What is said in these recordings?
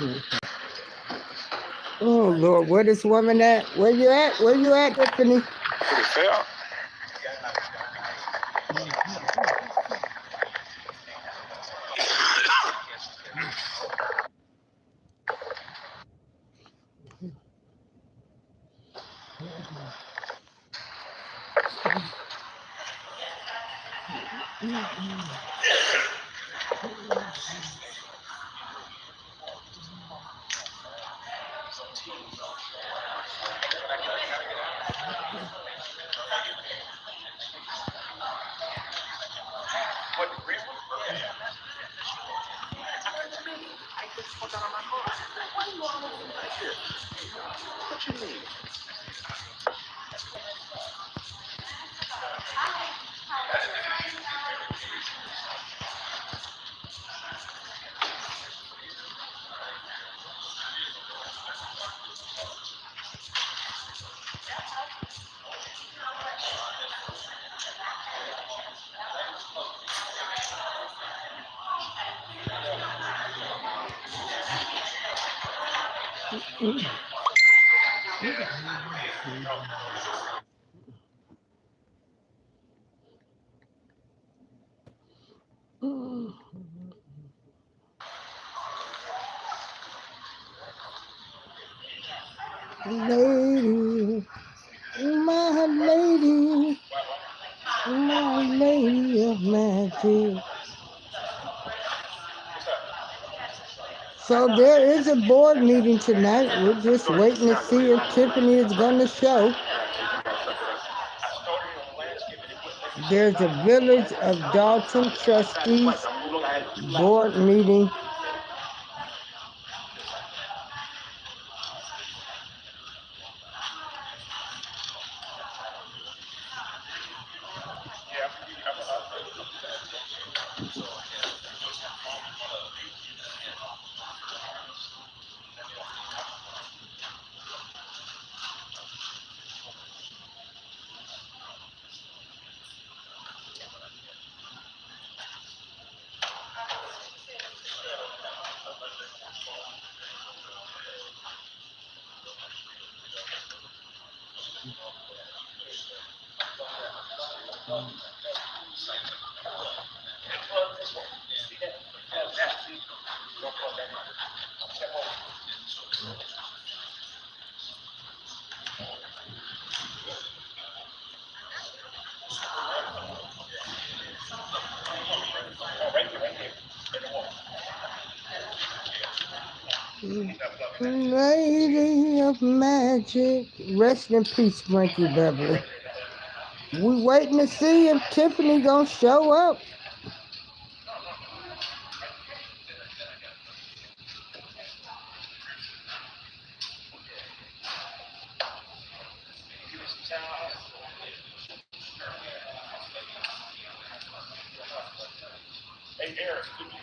Oh, Lord, where this woman at? Where you at? Where you at, Tiffany? Pretty fair. What you mean? Lady, my lady, my lady of magic. So there is a board meeting tonight. We're just waiting to see if Tiffany is going to show. There's a Village of Dolton Trustees board meeting. Lady of magic. Rest in peace, Frankie Beverly. We waiting to see if Tiffany gonna show up. Hey, Eric, could you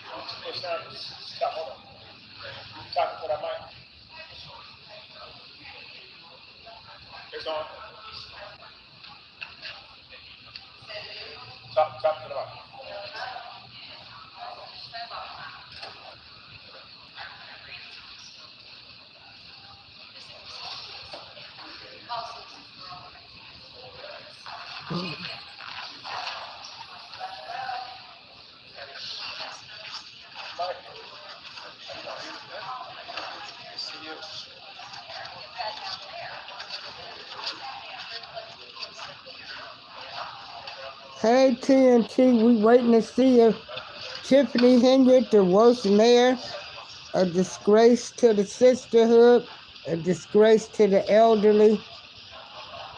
push down? Stop, hold on. Stop, put our mic. It's on. Stop, put it on. Hey TNT, we waiting to see if Tiffany Henyard, the worst mayor, a disgrace to the sisterhood, a disgrace to the elderly.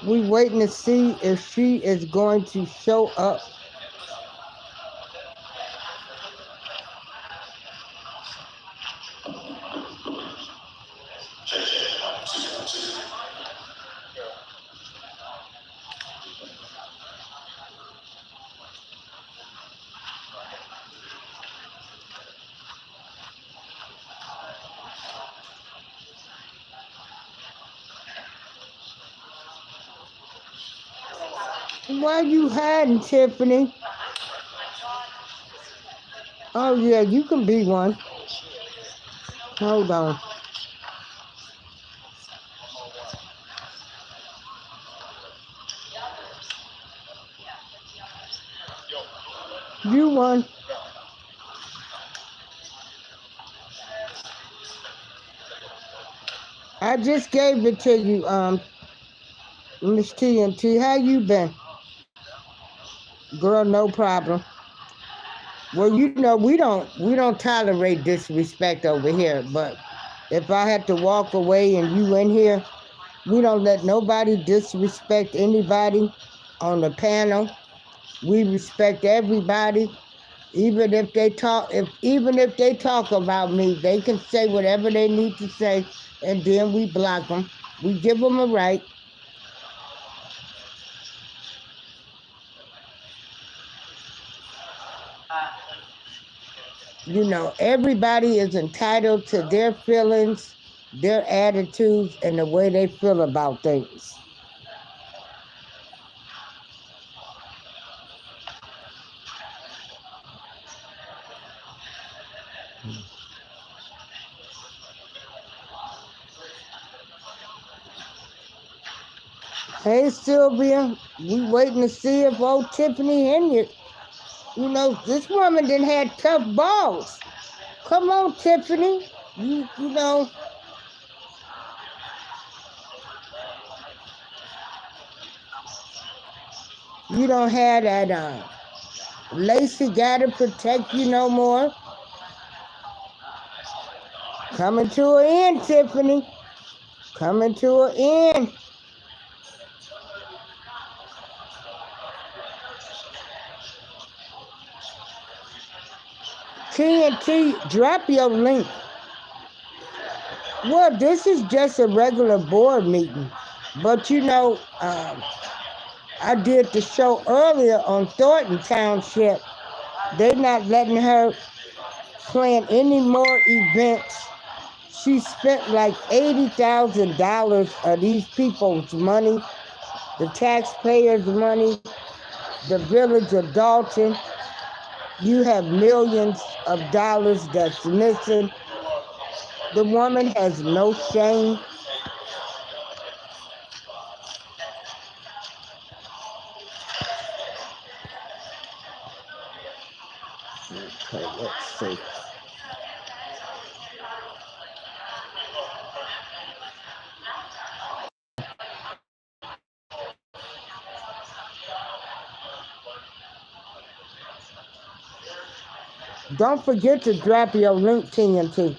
We waiting to see if she is going to show up. Why you hiding, Tiffany? Oh yeah, you can be one. Hold on. You won. I just gave it to you, Miss TNT. How you been? Girl, no problem. Well, you know, we don't tolerate disrespect over here, but if I had to walk away and you in here, we don't let nobody disrespect anybody on the panel. We respect everybody. Even if they talk about me, they can say whatever they need to say, and then we block them. We give them a right. You know, everybody is entitled to their feelings, their attitudes, and the way they feel about things. Hey, Sylvia, we waiting to see if old Tiffany Henyard. You know, this woman done had tough balls. Come on, Tiffany. You know, you don't have that Lacey gotta protect you no more. Coming to an end, Tiffany. Coming to an end. TNT, drop your link. Well, this is just a regular board meeting. But you know, I did the show earlier on Thornton Township. They're not letting her plan any more events. She spent like $80,000 of these people's money, the taxpayers' money, the village of Dolton. You have millions of dollars that's missing. The woman has no shame. Okay, let's see. Don't forget to drop your link, TNT.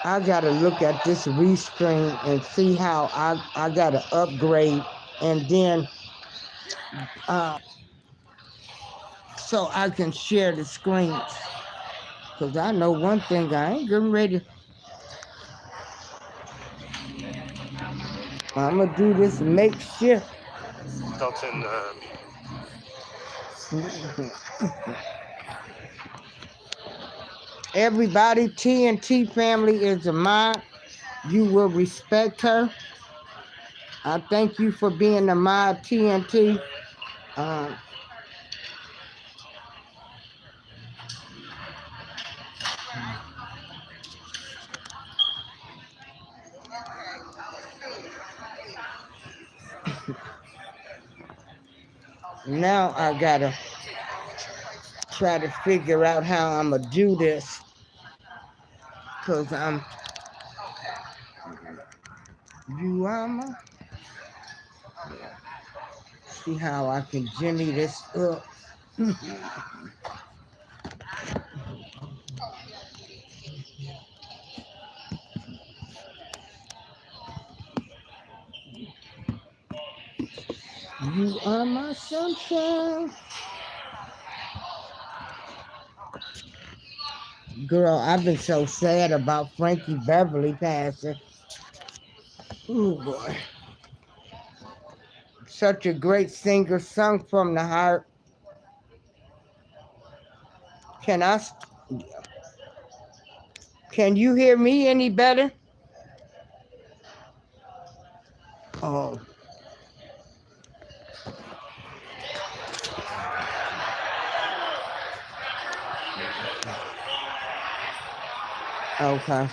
I gotta look at this restream and see how I gotta upgrade, and then so I can share the screens. Cause I know one thing, I ain't getting ready. I'm gonna do this makeshift. Dolton, Everybody, TNT family is a mod. You will respect her. I thank you for being a mod, TNT. Now I gotta try to figure out how I'm gonna do this, cause you see how I can jimmy this up. You are my sunshine. Girl, I've been so sad about Frankie Beverly passing. Oh boy. Such a great singer, sung from the heart. Can I? Can you hear me any better? Oh. Okay.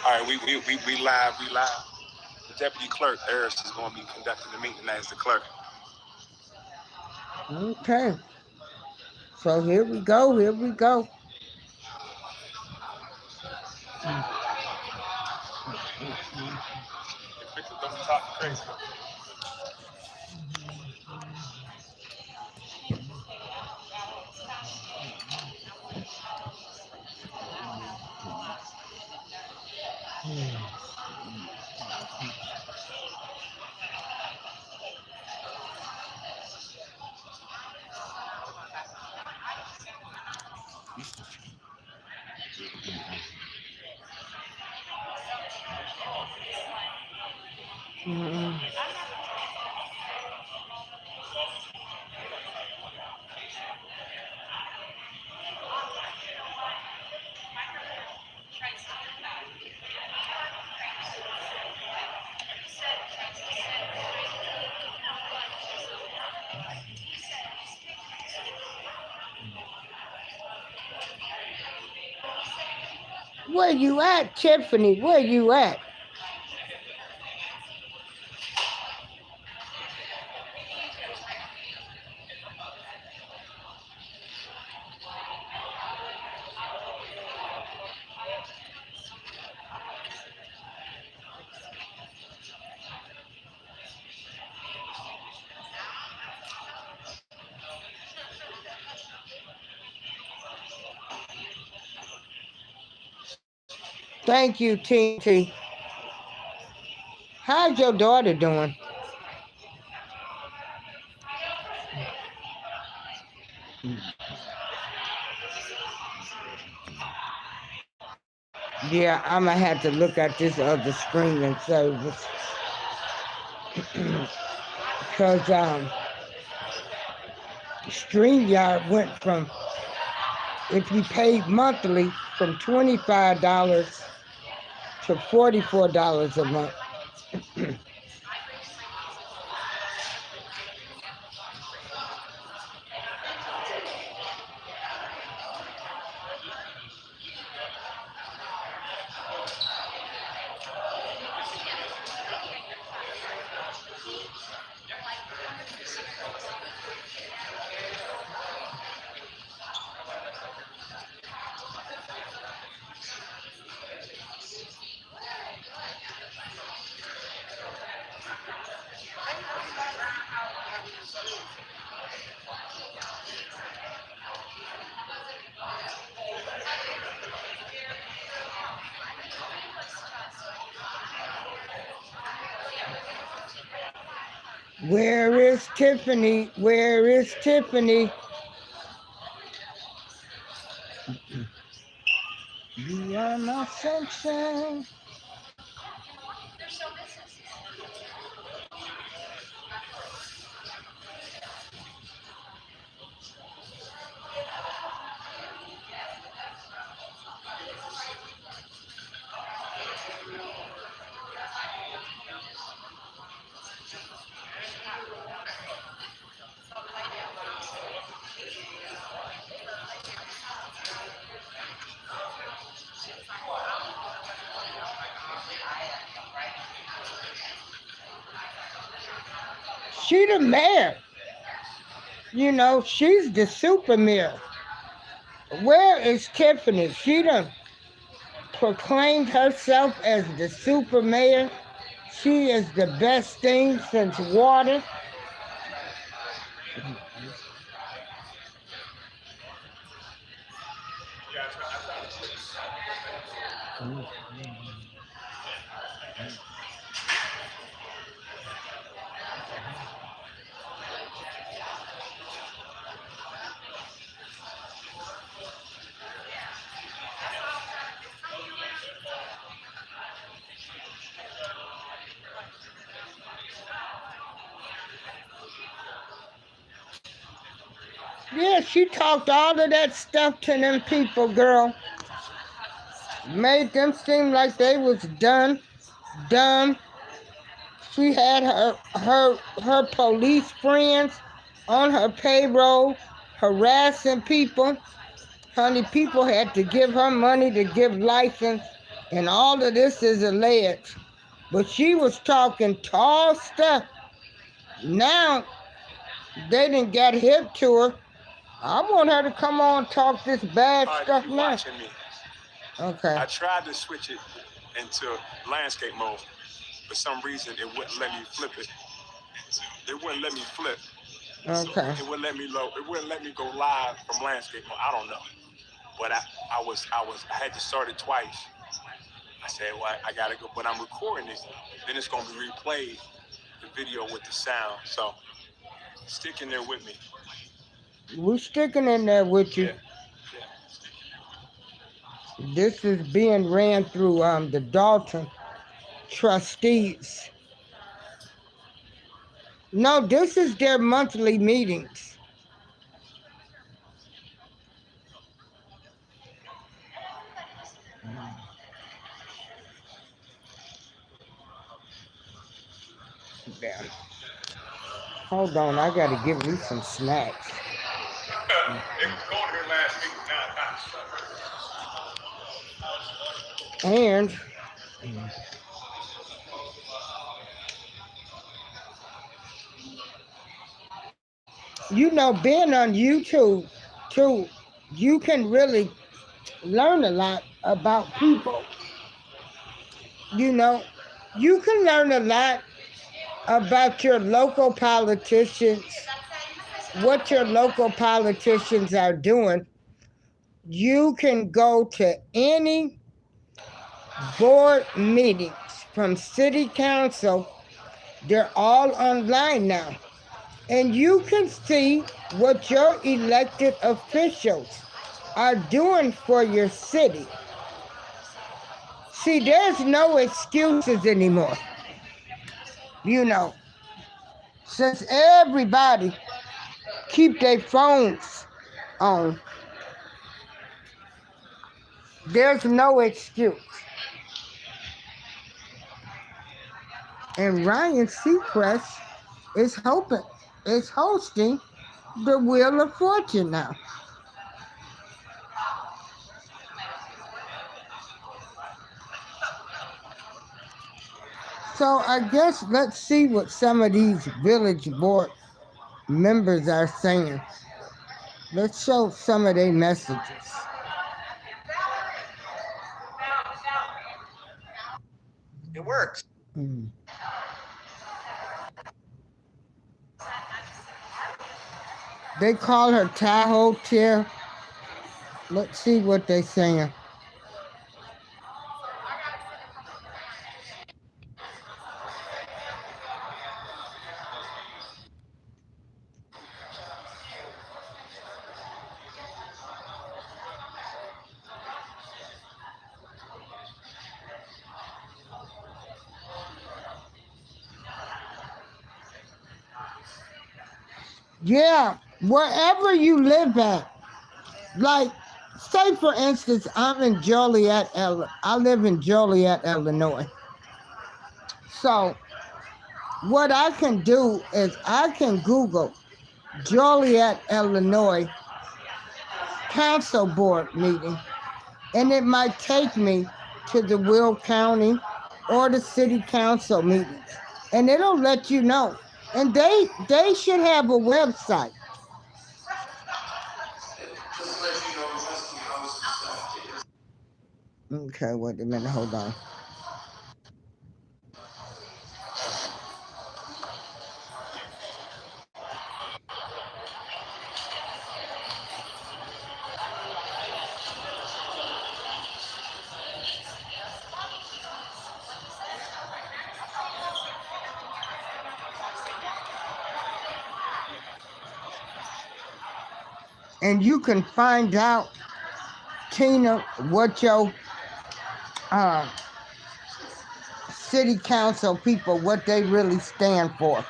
All right, we live. The deputy clerk, Eris, is going to be conducting the meeting as the clerk. Okay. So here we go. Here we go. Where you at, Tiffany? Where you at? Thank you, TNT. How's your daughter doing? Yeah, I'm going to have to look at this other streaming service. Because StreamYard went from, if you paid monthly, from $25 to $44 a month. Where is Tiffany? Where is Tiffany? You are my sunshine. She the mayor. You know, she's the super mayor. Where is Tiffany? She done proclaimed herself as the super mayor. She is the best thing since water. Yeah, she talked all of that stuff to them people, girl. Made them seem like they was dumb. She had her police friends on her payroll harassing people. Honey, people had to give her money to give license, and all of this is alleged. But she was talking tall stuff. Now they didn't get hip to her. I want her to come on and talk this bad stuff now. Watching me. Okay. I tried to switch it into landscape mode. For some reason, it wouldn't let me flip it. It wouldn't let me flip. Okay. It wouldn't let me load. It wouldn't let me go live from landscape mode. I don't know. But I had to start it twice. I said, well, I gotta go. But I'm recording it. Then it's gonna be replayed, the video with the sound. So stick in there with me. We're sticking in there with you. Yeah. This is being ran through the Dolton trustees. No, this is their monthly meetings. Damn. Hold on, I gotta give me some snacks. It was cold here last week. And you know, being on YouTube too, you can really learn a lot about people. You know, you can learn a lot about your local politicians, what your local politicians are doing. You can go to any board meetings from city council. They're all online now. And you can see what your elected officials are doing for your city. See, there's no excuses anymore. You know, since everybody keep their phones on, there's no excuse. And Ryan Seacrest is hosting the Wheel of Fortune now. So I guess let's see what some of these village board members are saying. Let's show some of their messages. It works. They call her Tahoe Chair. Let's see what they're saying. Yeah, wherever you live at, like, say for instance, I live in Joliet, Illinois. So what I can do is I can Google Joliet, Illinois council board meeting, and it might take me to the Will County or the city council meetings, and it'll let you know. And they should have a website. Okay, wait a minute, hold on. And you can find out, Tina, what your uh, city council people, what they really stand for.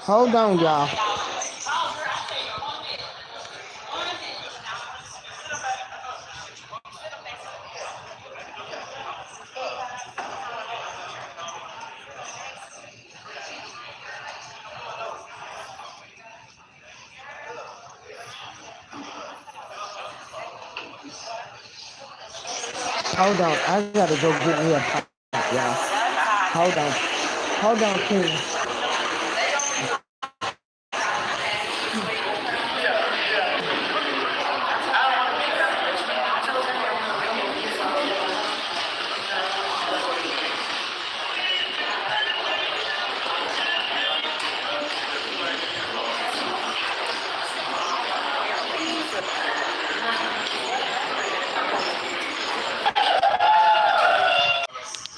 Hold on, y'all. Hold on, I gotta go get me a pipe, y'all. Hold on. Hold on, Tina.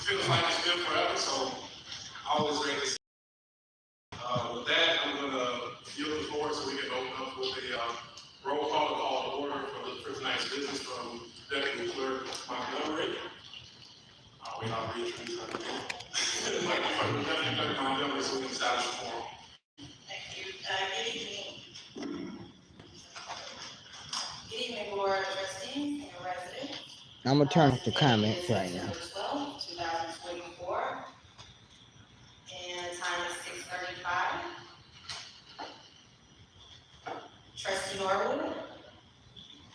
It feels like it's been forever, so always great to see. With that, I'm going to yield the floor so we can open up with a roll call to order for tonight's business from Deputy Clerk Montgomery. I'll reintroduce her again. Deputy Clerk Montgomery, so we can establish the forum. Thank you. Good evening. Good evening, Board of Trustees and residents. I'm gonna turn off the comments right now. September 12, 2024, and time is 6:35. Trustee Norwood.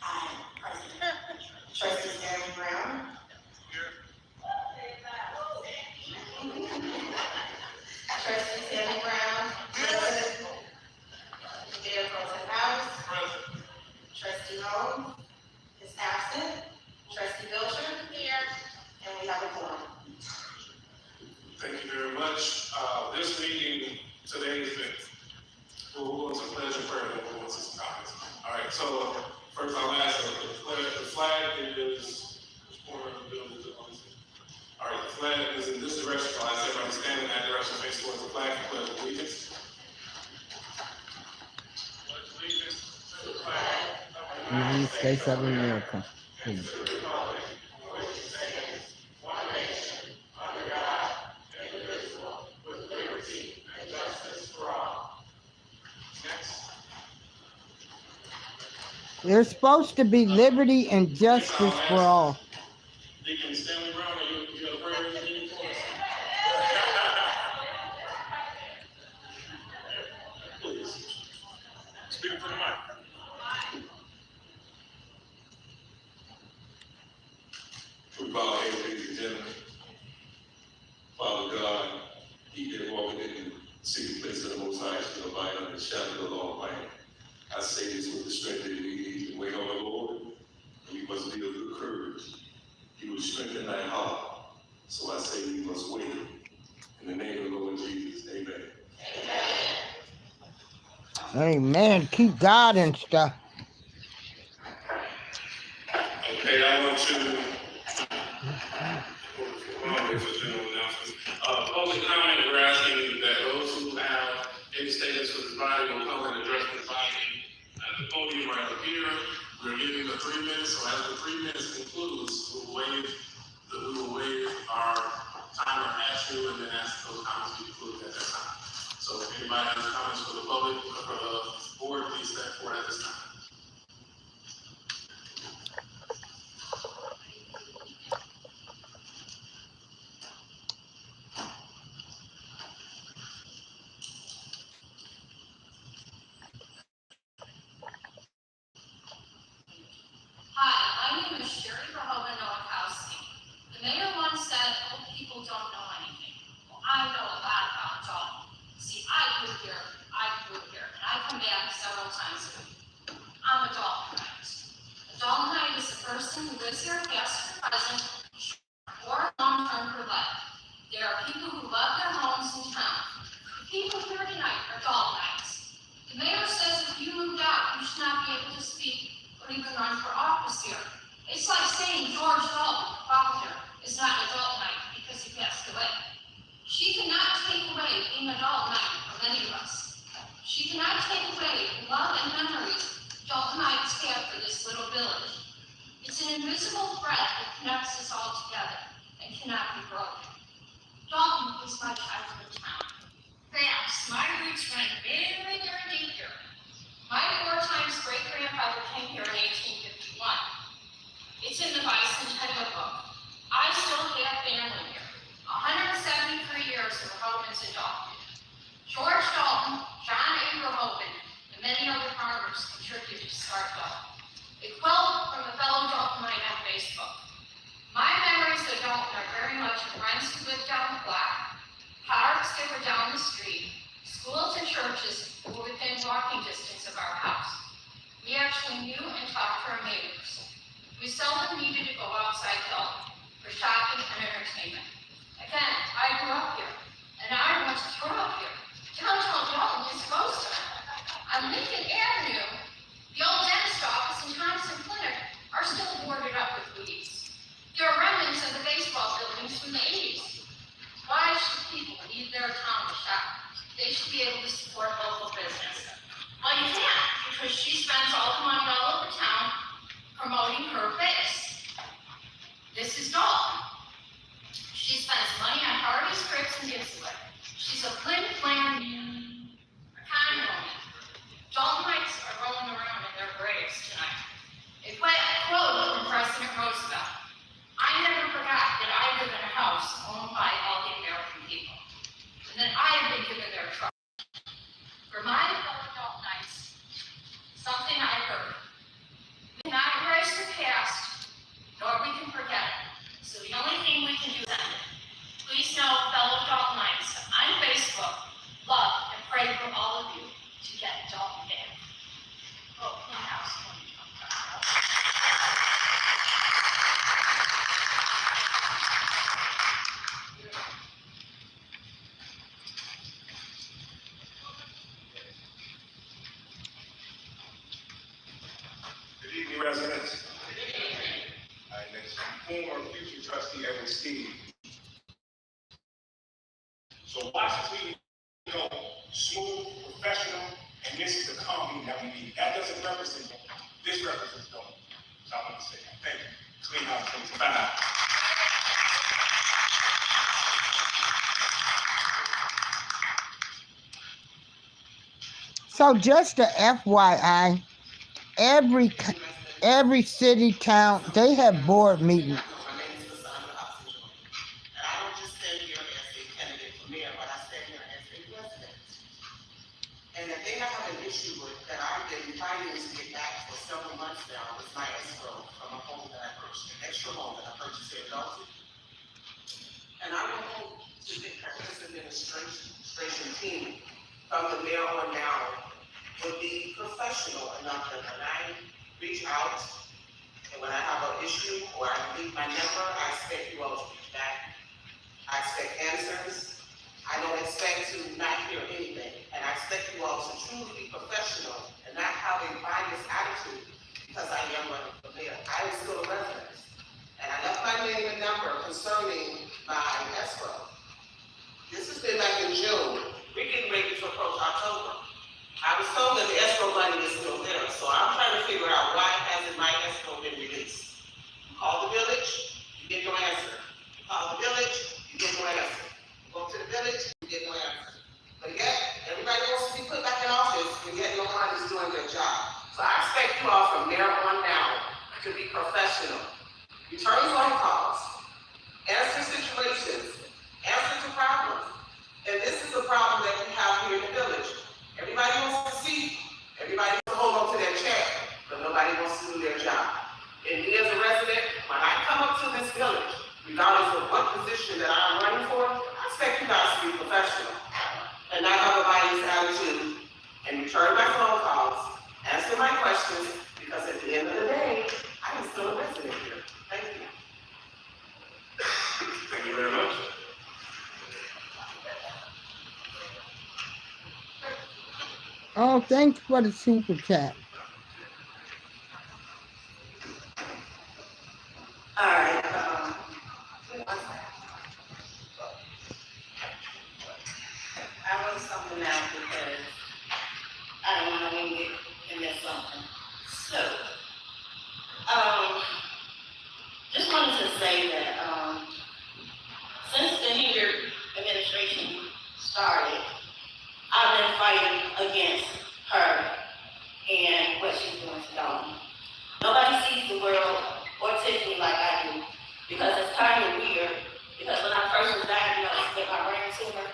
Aye. Present. Trustee Stanley Brown. Trustee Stanley Brown. Present. Mayor Pro Tem House. Present. Trustee Holmes is absent. Trustee Belcher. Here. And we have a quorum. Thank you very much. This meeting today has been, we'll go into pledge of prayer and we'll go into some comments. All right, so first I'll ask, the flag is, which corner of the building is it on? All right, the flag is in this direction. I'll ask everybody to stand in that direction, face towards the flag for pledge of allegiance. Pledge allegiance to the flag of the United States of America. There's supposed to be liberty and justice for all. Deacon Stanley Brown, you have a prayer meeting for us? Please. Speak to the mic. We bow our heads, ladies and gentlemen. Father God, he that walketh in the secret place of the Most High shall abide under the shadow of the Almighty. I say this with the strength that we need to wait on the Lord, and we must be of good courage. He will strengthen thy heart. So I say we must wait. In the name of the Lord Jesus, amen. Amen. Keep God and stuff. Okay, I want to, general announcements. Public comment, we're asking that those who have any statements for this body will come and address the body at the podium right up here. We're giving the 3 minutes, so as the 3 minutes concludes, we will waive our timer at you and then ask those comments to be concluded at that time. So if anybody has comments for the public or for the board, please step forward at this time. speak or even run for office here. It's like saying George Dolton, father, is not an adult night because he passed away. She cannot take away being adult night from any of us. She cannot take away the love and memories Doltonites have for this little village. It's an invisible thread that connects us all together and cannot be broken. Dolton is my childhood town. Perhaps my roots run very, very deep here. My 4 times great-grandfather came here in 1851. It's in the bicentennial book. I still have family here. 173 years of Hogan's in Dolton. George Dolton, John A. Hogan, and many other farmers contributed to start Dolton. A quote from a fellow Doltonite on Facebook. My memories of Dolton are very much of friends who lived down the block, parks that were down the street, schools and churches that were within walking distance of our house. We actually knew and talked to our neighbors. We seldom needed to go outside Dolton for shopping and entertainment. Again, I grew up here, and I want to grow up here. Downtown Dolton is a ghost town. On Lincoln Avenue, the old dentist office and Thompson Clinic are still boarded up with weeds. There are remnants of the baseball buildings from the 80s. Why should people leave their town to shop? They should be able to support local business. Well, you can't, because she spends all the money all over town promoting her base. This is Dolton. She spends money on parties, trips, and gifts away. She's a flim-flam economy. Doltonites are rolling around in their graves tonight. A quote from President Roosevelt. I never forgot that I live in a house owned by all the American people, and that I have been given their trust. For my fellow Doltonites, something I heard. We cannot erase the past, nor we can forget it. So the only thing we can do is end it. Please know, fellow Doltonites, on Facebook, love and pray for all of you to get Dolton back. Oh, clean house. Good evening, residents. All right, next, former future trustee Edward Steve. So Washington, smooth, professional, and this is the company that we need. That doesn't represent them. This represents them. So I want to say that. Thank you. Clean house, 25. So just a FYI, every city, town, they have board meetings. My name is Cassandra Oxygen. And I don't just stand here as a candidate for mayor, but I stand here as a resident. And the thing I have an issue with that I've been fighting to get back for several months now is my escrow from a home that I purchased, an extra home that I purchased here in Dolton. And I would hope to get this administration team from the mayor on down would be professional enough that when I reach out and when I have an issue or I leave my number, I expect you all to reach back. I expect answers. I don't expect to not hear anything. And I expect you all to truly be professional and not have a biased attitude because I am running for mayor. I am still a resident. And I left my name and number concerning my escrow. This has been back in June. We're getting ready to approach October. I was told that the escrow money is still there, so I'm trying to figure out why hasn't my escrow been released. You call the village, you get no answer. You call the village, you get no answer. You go to the village, you get no answer. But yet, everybody wants to be put back in office, and yet no one is doing their job. So I expect you all from there on now to be professional. Return phone calls, answer situations, answer to problems. And this is a problem that we have here in the village. Everybody wants to see, everybody wants to hold on to their chair, but nobody wants to do their job. And me as a resident, when I come up to this village, regardless of what position that I'm running for, I expect you guys to be professional and not have a biased attitude and return my phone calls, answer my questions, because at the end of the day, I am still a resident here. Thank you. Thank you very much. Oh, thanks for the super chat. So, just wanted to say that since the Henyard administration started, I've been fighting against her and what she's doing to Dolton. Nobody sees the world or Tiffany like I do, because it's kind of weird. Because when I first was diagnosed with my brain tumor,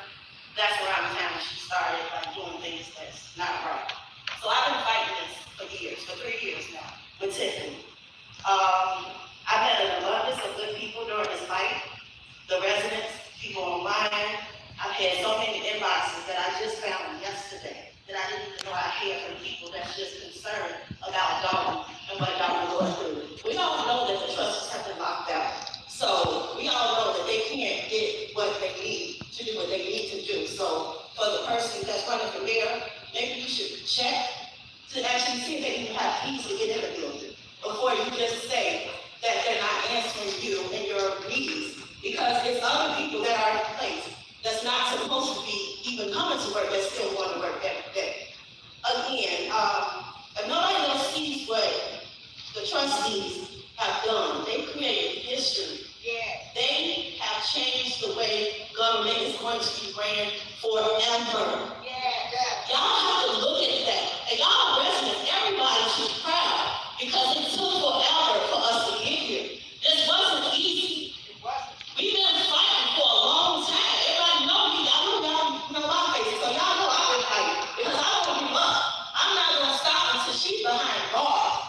that's around the time she started like doing things that's not right. So I've been fighting this for years, for 3 years now, with Tiffany. I've had an abundance of good people during this fight. The residents, people online. I've had so many inboxes that I just found yesterday that I didn't even know I had from people that's just concerned about Dolton and what Dolton going through. We all know that the trustees have been locked out. So we all know that they can't get what they need to do what they need to do. So for the person that's running for mayor, maybe you should check to actually see if they even have keys to get in the building before you just say that they're not answering you and your needs. Because it's other people that are in place that's not supposed to be even coming to work that still want to work every day. Again, if nobody else sees what the trustees have done, they created history. Yeah. They have changed the way government is going to be ran forever. Yeah. Y'all have to look at that. And y'all residents, everybody should be proud because it took forever for us to get here. This wasn't easy. We've been fighting for a long time. Everybody know me. I know y'all know my face, so y'all know I've been fighting because I don't give up. I'm not gonna stop until she's behind bars.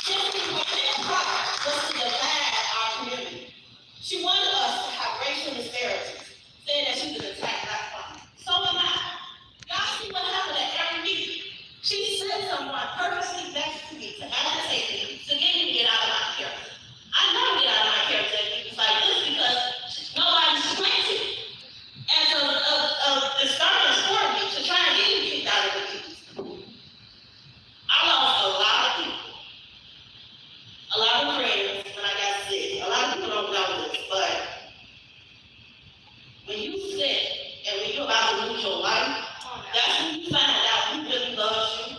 Tiffany was to divide our community. She wanted us to have racial disparities, saying that she was attacked black women. So am I. Y'all see what happened at every meeting. She sent someone purposely next to me to agitate me to get me to get out of my character. I never get out of my character at meetings like this because nobody's planted as a disturbance for me to try and get me kicked out of the meetings. I lost a lot of people. A lot of friends when I got sick. A lot of people don't know this, but when you sick and when you're about to lose your life, that's when you find out who really loves you.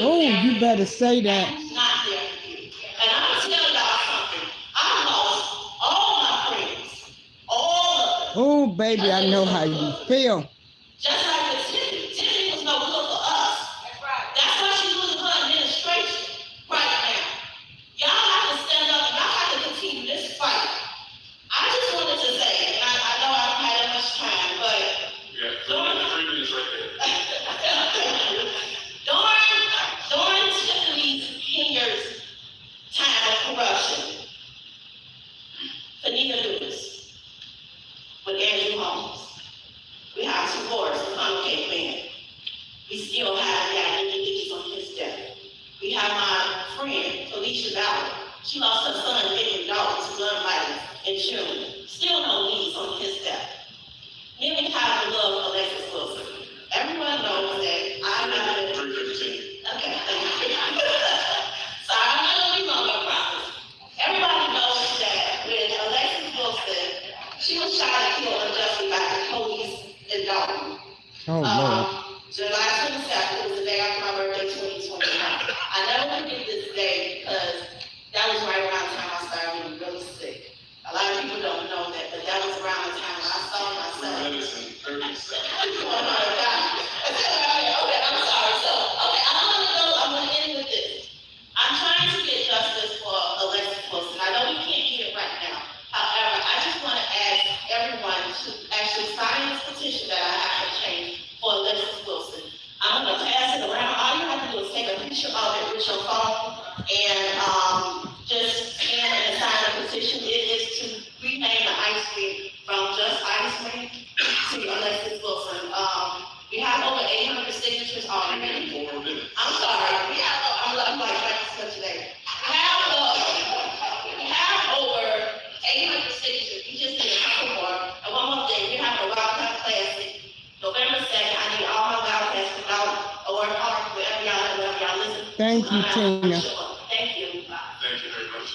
Oh, you better say that. Who's not there for you. And I'm gonna tell y'all something. I lost all my friends. All of them. Oh, baby, I know how you feel. Just like with Tiffany. Tiffany was no good for us. That's right. That's why she's losing her administration right now. Y'all have to stand up and y'all have to continue this fight. I just wanted to say, and I know I don't have that much time, but Yeah, 3 minutes right there. during Tiffany's Henyard's time of corruption, Anita Lewis with Andrew Holmes, we have 2 boards of Cape Man. We still have that individuals on his death. We have my friend, Felicia Ballard. She lost her son, David Dolton, to gun violence in June. Still no leads on his death. Then we have the love of Alexis Wilson. Everyone knows that I'm not going to... 3:15. Okay, thank you. Sorry, I'm not going to be long, I promise. Everybody knows that when Alexis Wilson, she was shot and killed unjustly by the police in Dolton. Oh, Lord. July 22nd, it was the day after my birthday, 2021. I never forget this day because that was right around the time I started getting really sick. A lot of people don't know that, but that was around the time when I saw myself. 3 minutes and 30 seconds. Oh my God. Okay, I'm sorry. So, okay, I'm gonna end with this. I'm trying to get justice for Alexis Wilson. I know we can't get it right now. However, I just want to ask everyone to actually sign this petition that I have to change for Alexis Wilson. I'm going to pass it around. All you have to do is take a picture of it with your phone and just scan it and sign the petition. It is to rename the ice cream from just ice cream to Alexis Wilson. We have over 800 signatures already. 4 minutes. I'm sorry. I'm like today. We have over 800 signatures. We just need a couple more. And one more thing, we have a Wildcat Classic. November 2nd, I need all my Wildcats to go or wherever y'all listen. Thank you, Tina. Thank you. Thank you very much.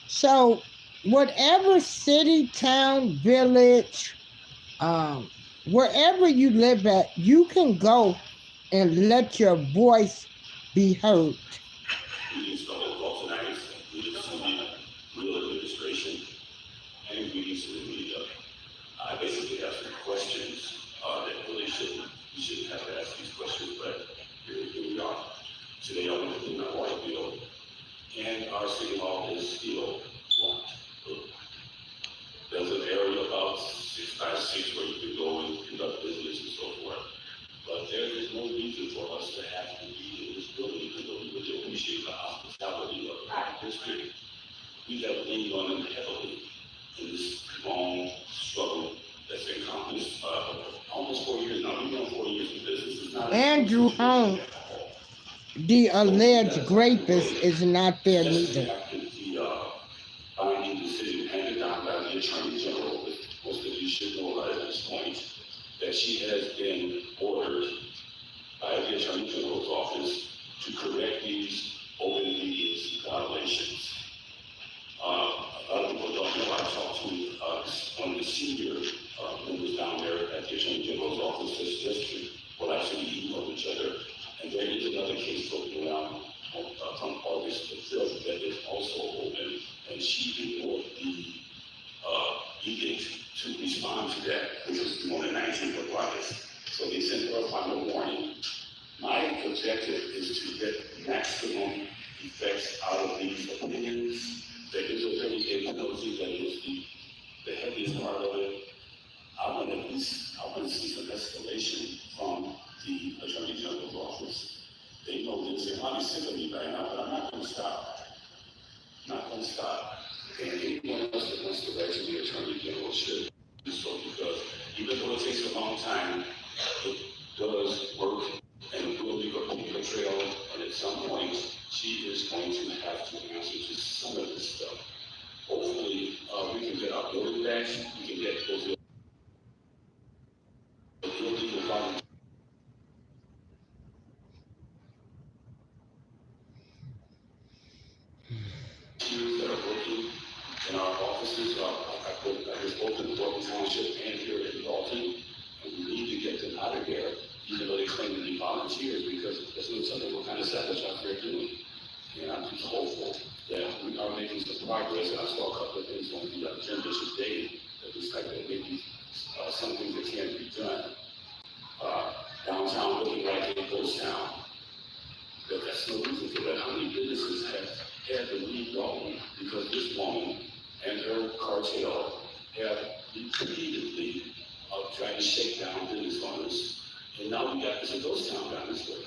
So, whatever city, town, village, wherever you live at, you can go and let your voice be heard. We installed a call tonight. We need some real administration and we need to the media. I basically have some questions that really we shouldn't have to ask these questions, but here we are. Today I want to clean our water bill, and our city hall is still locked. There's an area about 6x6 where you can go and conduct business and so forth. But there is no reason for us to have to be in this building, even though we really appreciate the hospitality of our district. We have leaned on them heavily in this long struggle that's been accomplished almost 4 years now. We've been 4 years in business. It's not Andrew Holmes, the alleged rapist, is not there neither. The binding decision handed down by the Attorney General, most of you should know at this point, that she has been ordered by the Attorney General's office to correct these open meetings violations. A lot of people don't know, I talked to one of the senior members down there at the Attorney General's office just yesterday. Well, actually, we emailed each other, and there is another case floating around from August the 5th that is also open, and she ignored the edict to respond to that, which was on the 19th of August. So they sent her a final warning. My objective is to get maximum effects out of these opinions. There is a very capability that is the heaviest part of it. I want to see some escalation from the Attorney General's office. They know this, they're probably sick of me right now, but I'm not going to stop. Not going to stop. And anyone else that wants to write to the Attorney General should do so, because even though it takes a long time, it does work and will leave a paper trail, and at some point, she is going to have to answer to some of this stuff. Hopefully, we can get our building back, we can get those illegal volunteers that are working in our offices. I just opened Dolton Township and here in Dolton, and we need to get them out of there, even though they claim to be volunteers, because that's what some people kind of sabotage they're doing. And I'm just hopeful that we are making some progress. And I saw a couple of things on the agenda today that looks like there may be some things that can be done. Downtown looking like a ghost town. But that's no reason for that. How many businesses have had to leave Dolton because this woman and her cartel have repeatedly tried to shake down business owners. And now we got this a ghost town down this way.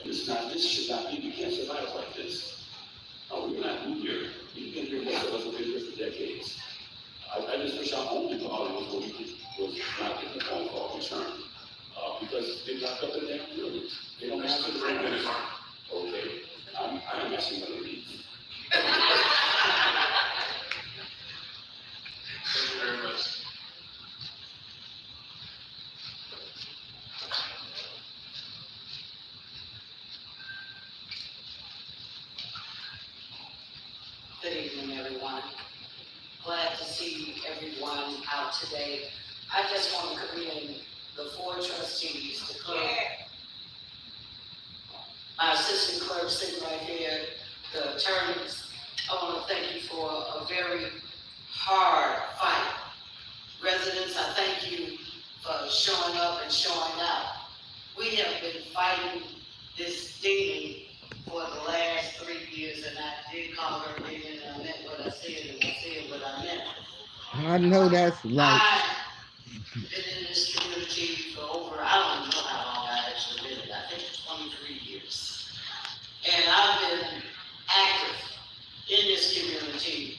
And this should not be, we can't survive like this. We're not new here. We've been here, most of us have been here for decades. I just wish our own people out was not getting a phone call return. Because they locked up the damn buildings. They don't have to bring it. Okay, I'm actually going to leave. Thank you very much. Good evening, everyone. Glad to see everyone out today. I just want to commend the 4 trustees, the clerk, my assistant clerk sitting right here, the attorneys. I want to thank you for a very hard fight. Residents, I thank you for showing up and showing out. We have been fighting this daily for the last 3 years, and I did call her in and I meant what I said, and I said what I meant. I know that's right. I've been in this community for over, I don't know how long I actually been in, I think 23 years. And I've been active in this community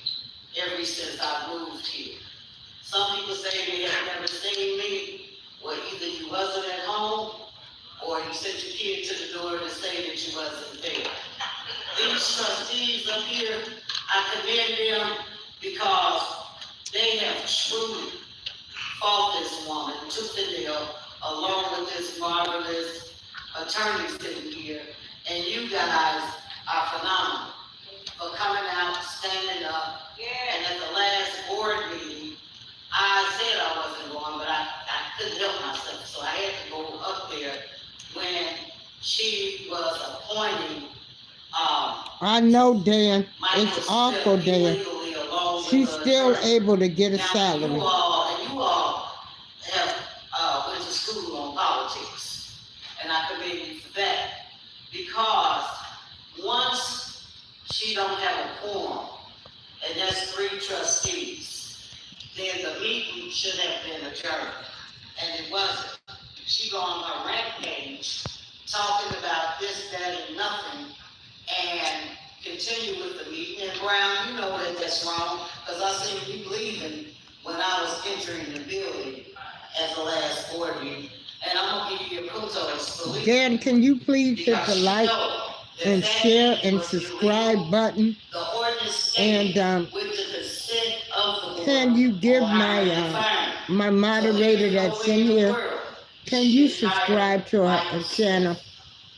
ever since I moved here. Some people say they have never seen me, well, either you wasn't at home, or you sent your kid to the door to say that you wasn't there. These trustees up here, I commend them because they have truly fought this woman, took the deal, along with this marvelous attorney sitting here, and you guys are phenomenal for coming out, standing up, and at the last board meeting, I said I wasn't going, but I she was appointing, I know, Dan. Michael It's awful, Smith Dan. illegally along with She's the still attorney. able to get a Now, salary. you all have, went to school on politics, and I commend you for that, because once she don't have a quorum, and that's 3 trustees, then the meeting should have been adjourned, and it wasn't. She go on her rampage, talking about this, that, and nothing, and continue with the meeting. And Brown, you know that that's wrong, because I seen you leaving when I was entering the building as the last board meeting. And I'm gonna give you your kudos for leaving. Dan, can you please hit Because the she like know that and that share meeting and was subscribe illegal. button? The ordinance stated And with the consent of the board. can you give on my environment. my So moderator there's no that's way in in the here? world Can she you can hire subscribe to Michael her Smith. channel?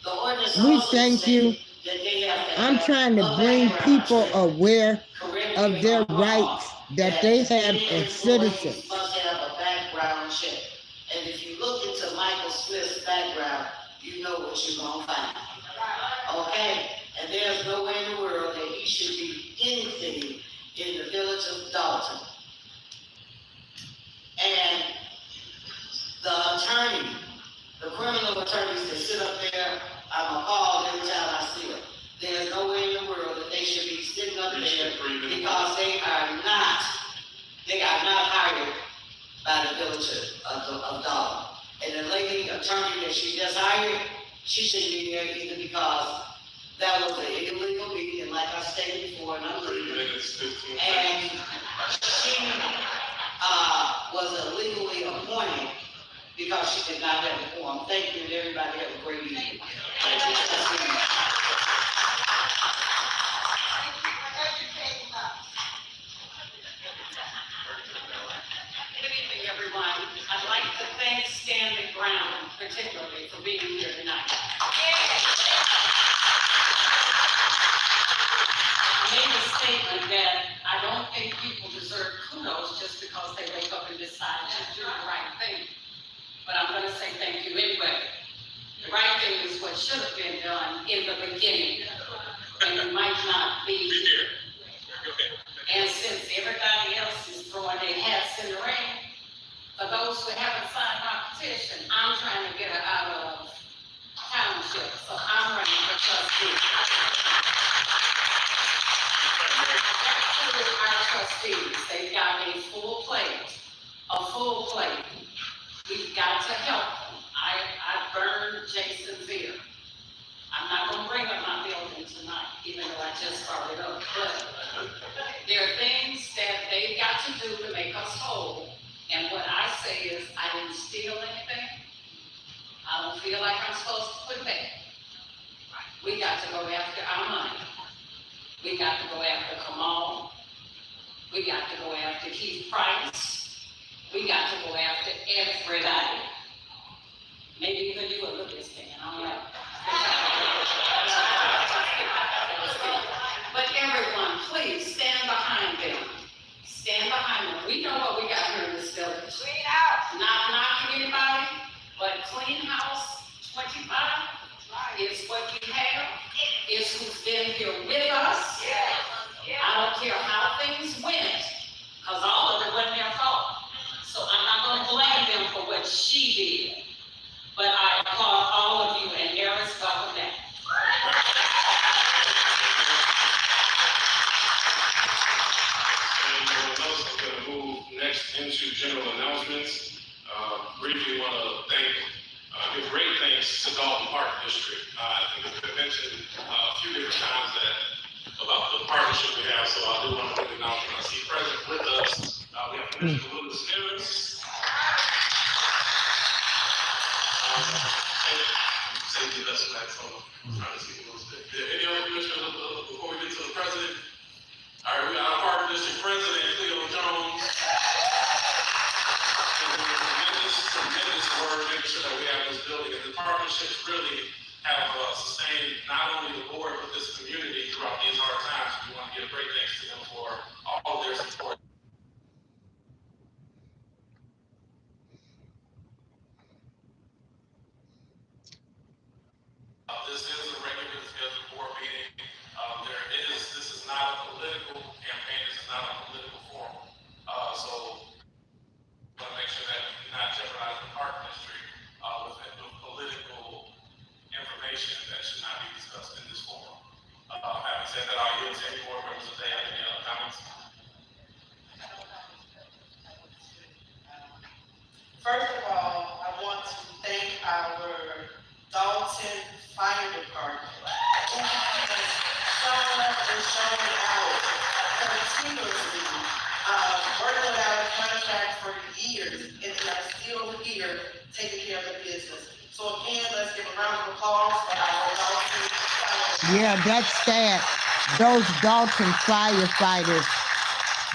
The ordinance We also thank you. stated that they have to I'm have trying to a bring background people check. aware Correct of me if their I'm wrong, rights that they have any as employees citizens. must have a background check. And if you look into Michael Smith's background, you know what you're gonna find. Okay? And there's no way in the world that he should be anything in the village of Dolton. And the attorney, the criminal attorneys that sit up there, I'm appalled every time I see them. There's no way in the world that they should be sitting up there because they are not hired by the village of Dolton. And the lady attorney that she just hired, she shouldn't be there either, because that was an illegal meeting, like I stated before, and I'm 3 minutes, 15 seconds. and she, was illegally appointed because she did not have a quorum. Thank you, and everybody have a great evening. Thank you. Good evening, everyone. I'd like to thank Standing Ground particularly for being here tonight. I made a statement that I don't think people deserve kudos just because they wake up and decide to do the right thing. But I'm going to say thank you anyway. The right thing is what should have been done in the beginning, and you might not be here. And since everybody else is throwing their hats in the ring, for those who haven't signed my petition, I'm trying to get her out of township, so I'm running for trustee. Our trustees, they've got a full plate. We've got to help them. I burned Jason's ear. I'm not gonna bring up my building tonight, even though I just brought it up, but there are things that they've got to do to make us whole. And what I say is, I didn't steal anything. I don't feel like I'm supposed to put back. We got to go after our money. We got to go after Kamal. We got to go after Keith Price. We got to go after everybody. Maybe even you a little bit, Stan, I don't know. But everyone, please stand behind them. Stand behind them. We know what we got here in this village. Clean house. Not knocking anybody, but clean house 25 is what we have. It's who's been here with us. I don't care how things went, because all of it wasn't their fault. So I'm not going to blame them for what she did. But I applaud all of you, and Eris, welcome back. And everyone else, I'm going to move next into general announcements. Briefly want to give great thanks to Dolton Park District. I think it's been mentioned a few different times about the partnership we have, so I do want to make an announcement. I see present with us, we have Commissioner Willis Harris. Safety lesson, that's all. I'm trying to see what's there. Any other commissioners before we get to the president? All right, we got our Park District President, Cleo Jones. Tremendous work, making sure that we have this building, and the partnerships really have sustained not only the board, but this community throughout these hard times. We want to give great thanks to them for all of their support. jeopardize the park district with political information that should not be discussed in this forum. Having said that, I'll yield to any board members if they have any other comments. First of all, I want to thank our Dolton Fire Department, who has shown up and shown out continuously, working without a contract for years, and they are still here taking care of the business. So again, let's give a round of applause for our Dolton Fire. Yeah, that's sad. Those Dolton firefighters,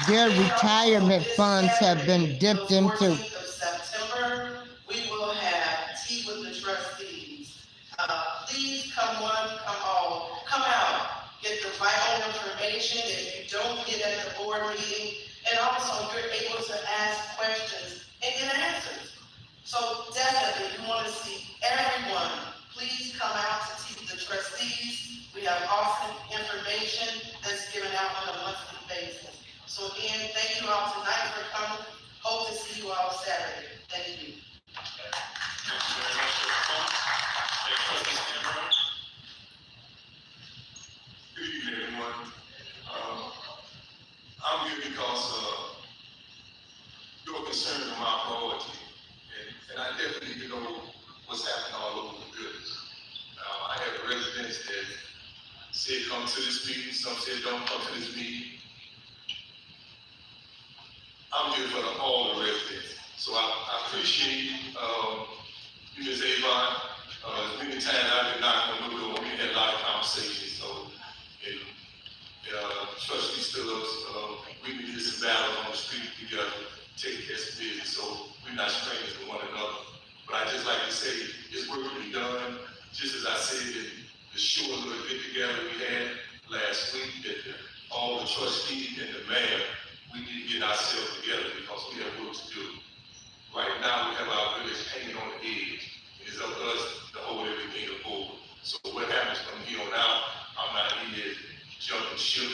their retirement funds have been dipped into. The 14th of September, we will have tea with the trustees. Please come one, come all, come out, get the vital information that you don't get at the board meeting, and also you're able to ask questions and get answers. So definitely, we want to see everyone. Please come out to tea with the trustees. We have awesome information that's given out on a monthly basis. So again, thank you all tonight for coming. Hope to see you all Saturday. Thank you. Thank you very much for your response. Trustee Cameron. Good evening, everyone. I'm here because your concerns are my priority, and I definitely know what's happening all over the village. I have residents that said come to this meeting, some said don't come to this meeting. I'm here for all the residents, so I appreciate you, Ms. Avon. As many times I've been knocking on the door, we had a lot of conversations. So, Trustee Phillips, we did some battles on the street together, taking care of some business. So we're not strangers to one another. But I just like to say, it's work to be done. Just as I said in the short little get together we had last week, that all the trustees and the mayor, we need to get ourselves together because we have work to do. Right now, we have our village hanging on the edge. It's up to us to hold everything forward. So what happens from here on out, I'm not here jumping ship.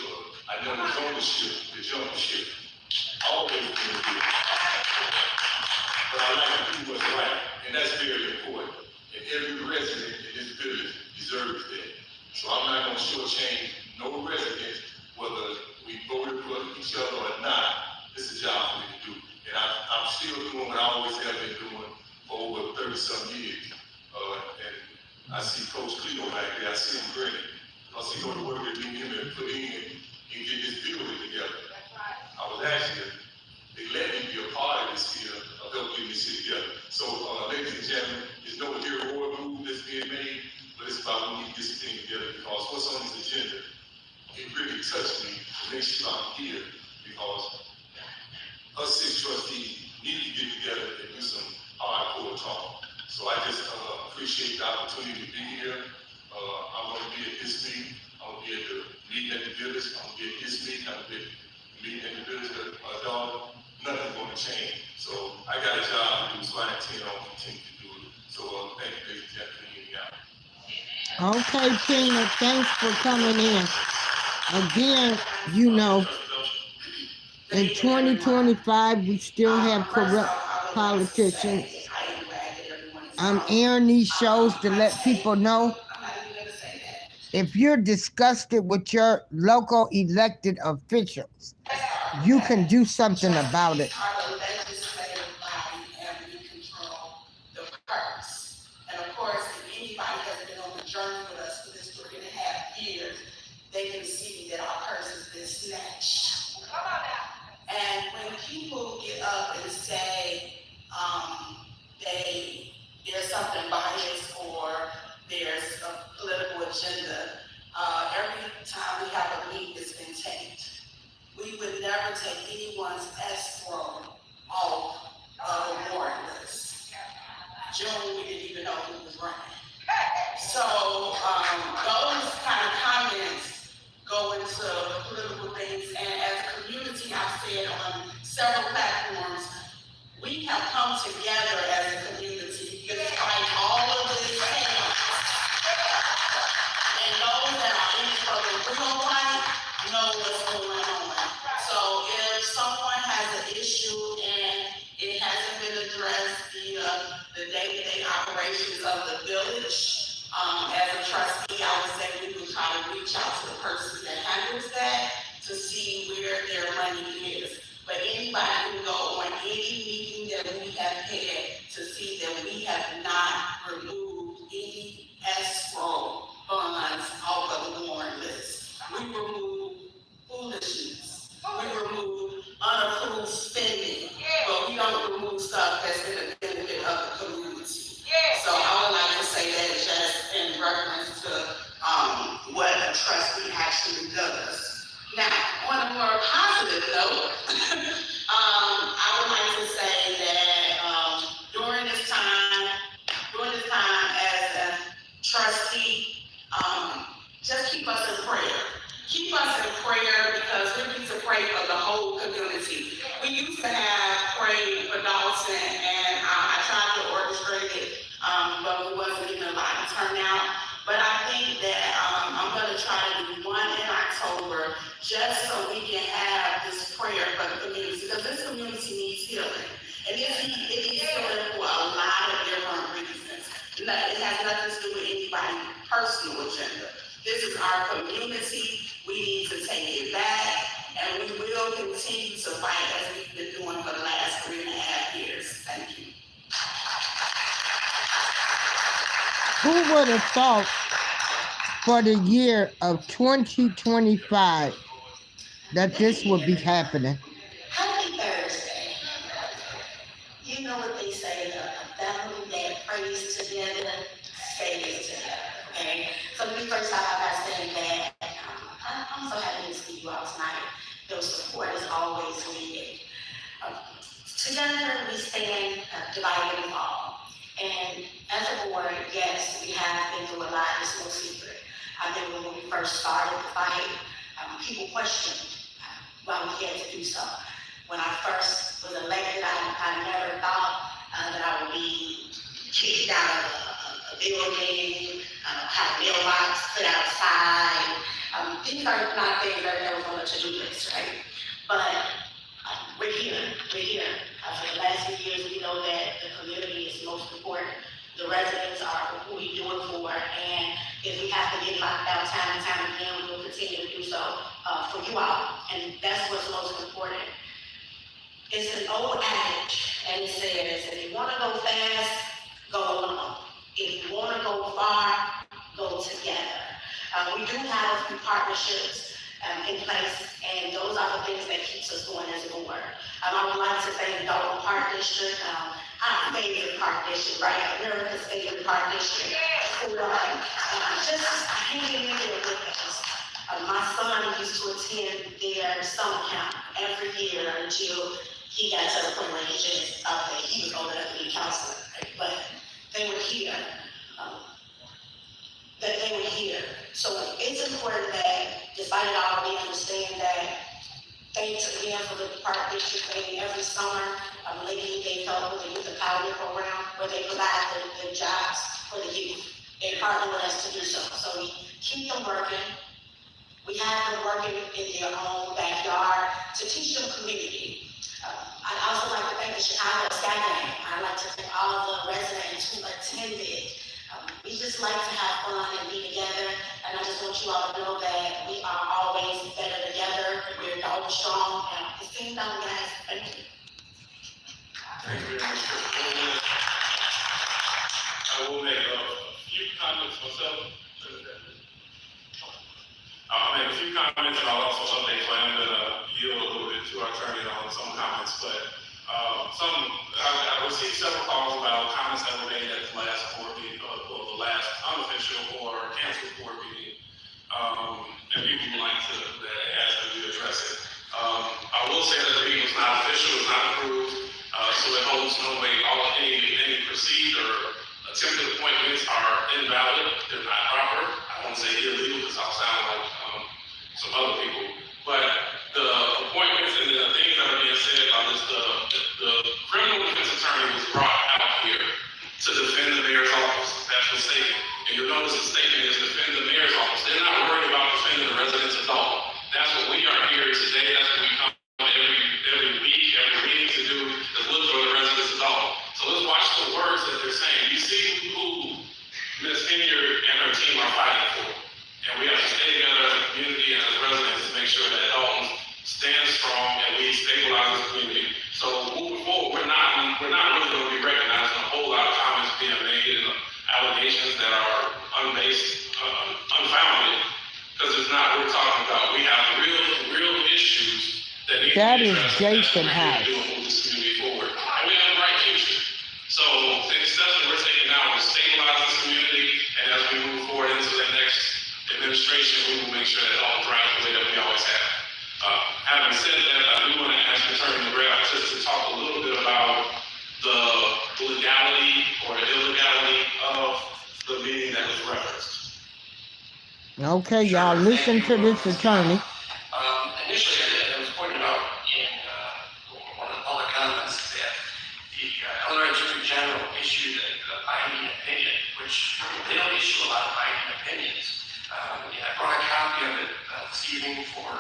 I know it's on the ship, the jumping ship. Always been good. But I like to do what's right, and that's very important. And every resident in this village deserves that. So I'm not gonna shortchange no resident, whether we voted for each other or not. This is a job for me to do. And I'm still doing what I always have been doing for over 30-some years. And I see Coach Cleo back there, I see him grinning. Because he go to work with me and put in and get this building together. I was asking, they let me be a part of this here, of helping this shit together. So, ladies and gentlemen, there's no hero move that's being made, but it's about we need this thing together because what's on this agenda, it really touched me to make sure I'm here because us 6 trustees need to get together and do some hardcore talk. So I just appreciate the opportunity to be here. I'm going to be at this meeting. I'm going to be at the meeting at the village. I'm going to be at this meeting. I'm going to be at the meeting at the village. Dog, nothing's going to change. So I got a job to do, so I intend on continue to do it. So thank you, ladies and gentlemen, for hearing me out. Okay, Tina, thanks for coming in. Again, you know, in 2025, we still have corrupt politicians. I'm airing these shows to let people know if you're disgusted with your local elected officials, you can do something about it. Our legislative body and we control the purse. And of course, if anybody has been on the journey with us for this 3.5 years, they can see that our purse has been snatched. And when people get up and say, there's something biased or there's a political agenda, every time we have a meeting, it's been taped. We would never take anyone's escrow off of the warrant list. June, we didn't even know who was running. So, those kind of comments go into political things, and as a community, I've said on several platforms, we have come together as a community despite all of this chaos. And those that are in it for the real fight know what's going on. So if someone has an issue and it hasn't been addressed, be As a trustee, I would say we would try to reach out to the person that handles that to see where their money is. But anybody can go on any meeting that we have had to see that we have not removed any escrow funds off of the warrant list. We remove foolishness. We remove unapproved spending, but we don't remove stuff that's in the benefit of the community. So I would like to say that just in reference to what a trustee actually does. Now, on a more positive note, I would like to say that during this time as a trustee, just keep us in prayer. Keep us in prayer because we need to pray for the whole community. We used to have praying for Dolton, and I tried to orchestrate it, but we wasn't even a lot of turnout. But I think that I'm going to try to do one in October just so we can have this prayer for the community, because this community needs healing. And it needs healing for a lot of different reasons. It has nothing to do with anybody's personal agenda. This is our community. We need to take it back, and we will continue to fight as we've been doing for the last 3.5 years. Thank you. Who would have thought for the year of 2025 that this would be happening? Happy Thursday. You know what they say, a family that prays together stays together, okay? So let me first start out by saying that I'm so happy to see you all tonight. Your support is always needed. Together we stand divided and fall. And as a board, yes, we have been through a lot. It's no secret. I think when we first started the fight, people questioned why we had to do so. When I first was elected, I never thought that I would be kicked out of a building, have a mailbox put outside. These are not things that are on the to-do list, right? But we're here. For the last few years, we know that the community is most important. The residents are who we do it for, and if we have to get locked out time and time again, we will continue to do so for you all, and that's what's most important. It's an old adage, and it says, if you want to go fast, go alone. If you want to go far, go together. We do have a few partnerships in place, and those are the things that keeps us going as a board. I would like to thank Dolton Park District, our favorite park district, right? America's favorite park district, for just hanging in there with us. My son used to attend their summer camp every year until he got to the point where he was old enough to be a counselor, right? But they were here. So it's important that, despite it all, we understand that. Thanks again for the park district meeting every summer. Lately, they've helped with the Youth Empowerment Program, where they provide the jobs for the youth. They partner with us to do so. So we keep them working. We have them working in their own backyard to teach them community. I'd also like to thank the Chicago Sky Gang. I'd like to thank all the residents who attended. We just like to have fun and be together, and I just want you all to know that we are always better together. We're always strong, and it's team down, guys. Thank you. Thank you very much. I will make a few comments myself. I'll make a few comments, and I'll also update, so I'm going to yield a little bit to our attorney on some comments, but I received several calls about comments that were made at the last board meeting, or the last unofficial or canceled board meeting, and people would like to ask that we address it. I will say that the meeting was not official, it was not approved, so it holds no weight. Any perceived or attempted appointments are invalid, they're not proper. I won't say illegal because I'll sound like some other people, but the appointments and the things that are being said about this, the criminal defense attorney was brought out here to defend the mayor's office. That's the statement. And you'll notice the statement is defend the mayor's office. They're not worried about defending the residents of Dolton. That's what we are here today. That's what we come every week, every meeting to do, is look for the residents of Dolton. So let's watch the words that they're saying. You see who Ms. Henyard and her is not what we're talking about. We have real issues that need That to be is addressed. Jason That's House. what we're doing to move this community forward. And we have a bright future. So the steps that we're taking now to stabilize this community, and as we move forward into the next administration, we will make sure that it all drives the way that we always have. Having said that, I do want to ask Attorney McGrath just to talk a little bit about the legality or illegality of the meeting that was referenced. Okay, y'all, listen to this attorney. Initially, it was pointed out in one of the public comments that the Illinois Attorney General issued a binding opinion, which they don't issue a lot of binding opinions. And I brought a copy of it this evening for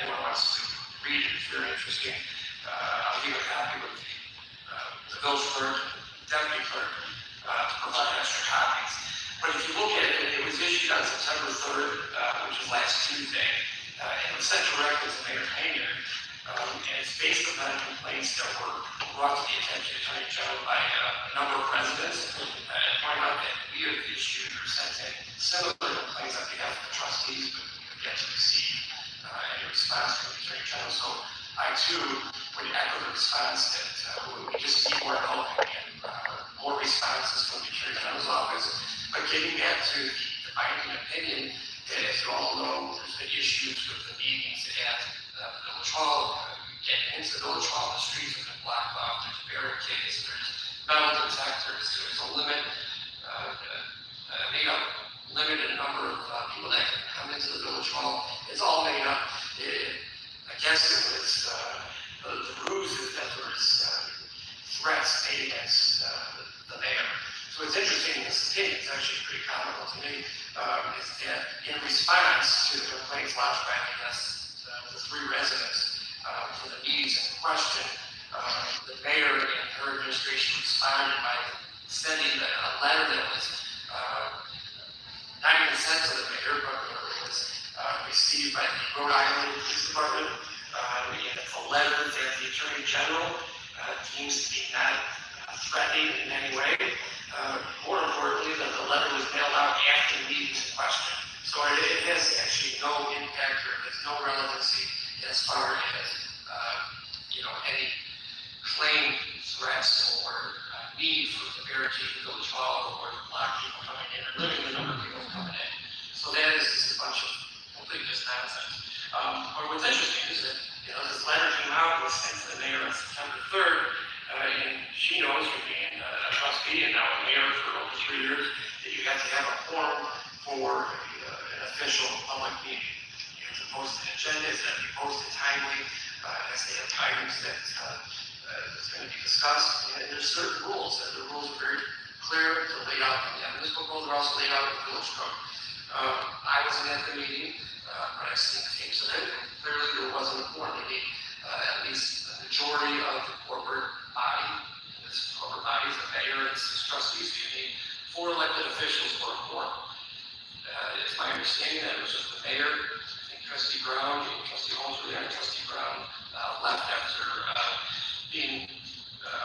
anyone who wants to read it. It's very interesting. I'll give a copy with the village clerk, deputy clerk, to provide extra copies. But if you look at it, it was issued on September 3rd, which was last Tuesday. And it was sent directly to Mayor Henyard. And it's based upon complaints that were brought to the attention of the Attorney General by a number of residents. And point out that we have issued or sent in similar complaints on behalf of the trustees, but we have yet to receive any response from the Attorney General. So I too would echo the response that we just need more help and more responses from the Attorney General's office. But getting back to the binding opinion, as you all know, there's been issues with the meetings at the village hall. Getting into the village hall, the streets have been blocked off. There's barricades. There's metal detectors. There's a limited number of people that can come into the village hall. It's all made up. I guess it was the ruse is that there was threats made against the mayor. So it's interesting, this opinion is actually pretty comical to me, is that in response to the complaints lodged by the three residents for the meetings in question, the mayor and her administration responded by sending a letter that was not even sent to the mayor, but it was received by the Rhode Island Police Department. And it's a letter that the Attorney General deems to be not threatening in any way. More importantly, that the letter was mailed out after the meetings in question. So it has actually no impact or has no relevancy as far as any claim threats or need for the barricade the village hall or to block people coming in or limiting the number of people coming in. So that is just a bunch of complete nonsense. But what's interesting is that this letter came out and was sent to the mayor on September 3rd, and she knows from being a trustee and now a mayor for over 3 years that you have to have a quorum for an official public meeting. You have to post an agenda, it's going to be posted timely, as they have items that is going to be discussed, and there's certain rules, and the rules are very clear, they're laid out in the municipal code, they're also laid out in the village code. I wasn't at the meeting, but I've seen tapes of it, and clearly there wasn't a quorum. They need at least a majority of the corporate body. This corporate body is the mayor and 6 trustees. You need 4 elected officials for a quorum. It's my understanding that it was just the mayor, I think Trustee Brown, and Trustee Holmes were there, and Trustee Brown left after being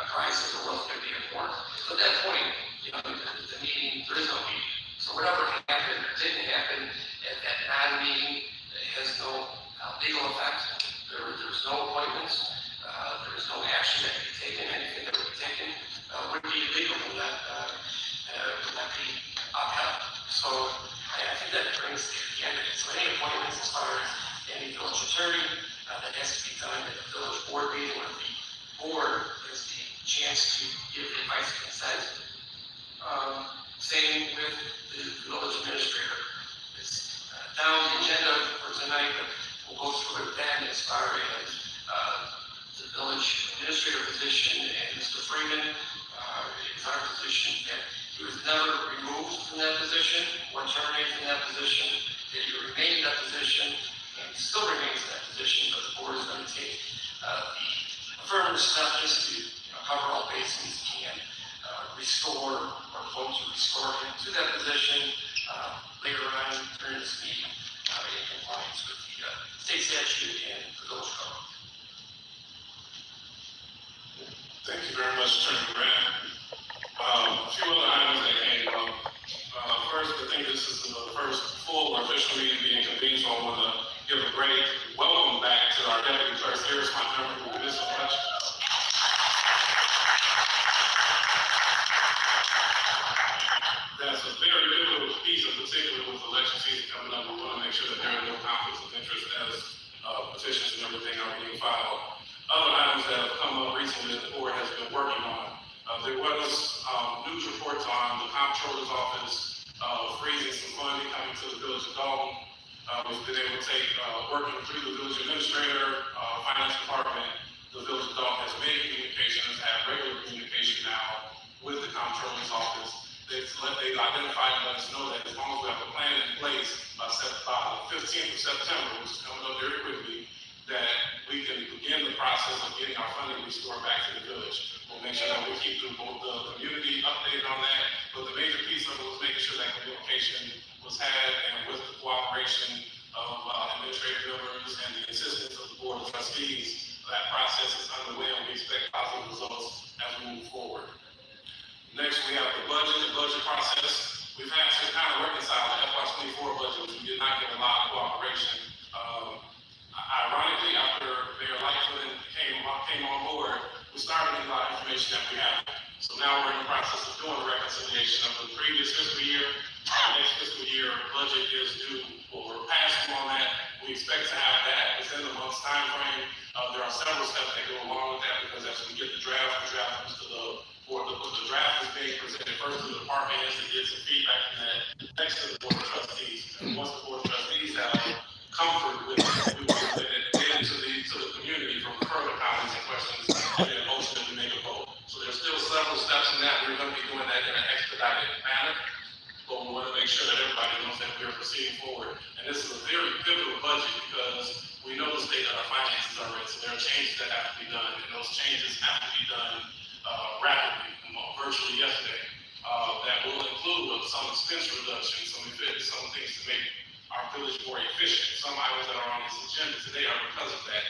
apprised that there wasn't going to be a quorum. So at that point, the meeting, there is no meeting. So whatever happened or didn't happen at that non-meeting, it has no legal effect. There's no appointments. There's no action that can be taken. Anything that would be taken would be illegal and would not be upheld. So I think that brings the end of it. So any appointments as far as any village attorney, that has to be done at the village board meeting where the board has the chance to give advice and consent. Same with the village administrator. It's down the agenda for tonight, but we'll go through it then as far as the village administrator position and Mr. Freeman. It's our position that he was never removed from that position or terminated from that position, that he remained in that position and still remains in that position, but the board is going to take the affirmative step just to cover all bases and restore or vote to restore him to that position later on during this meeting in compliance with the state statute and the village code. Thank you very much, Attorney Grant. A few other items that came up. First, I think this is the first full or official meeting being convened, so I want to give a great welcome back to our Deputy Clerk, Harris Montgomery, who did so much. That's a very pivotal piece, in particular with election season coming up. We want to make sure that there are no conflicts of interest as petitions and everything are being filed. Other items that have come up recently that the board has been working on. There was news reports on the comptroller's office freezing some funding coming to the village of Dolton. We've been able to take, working through the village administrator, finance department, the village of Dolton has made communications, have regular communication now with the comptroller's office. They've identified and let us know that as long as we have a plan in place by the 15th of September, which is coming up very quickly, that we can begin the process of getting our funding restored back to the village. We'll make sure that we keep the community updated on that, but the major piece of it was making sure that communication was had, and with the cooperation of administrative members and the assistance of the board of trustees, that process is underway, and we expect positive results as we move forward. Next, we have the budget process. We've had to kind of reconcile the FY24 budget, which we did not get a lot of cooperation. Ironically, after Mayor Lightfoot came on board, we started getting a lot of information that we have. So now we're in the process of doing a reconciliation of the previous fiscal year. Our next fiscal year budget is due, or we're passing on that. We expect to have that within the month's time frame. There are several steps that go along with that, because as we get the draft comes to the board. The draft is being presented first to the department heads to get some feedback from that, next to the board of trustees. And once the board of trustees have comfort with it, we will present it then to the community for further comments and questions, and then ultimately make a vote. So there's still several steps in that. We're going to be doing that in an expedited manner, but we want to make sure that everybody knows that we are proceeding forward. And this is a very pivotal budget, because we know the state of our finances are in, so there are changes that have to be done, and those changes have to be done rapidly, virtually yesterday. That will include some expense reduction, some things to make our village more efficient. Some items that are on this agenda today are because of that.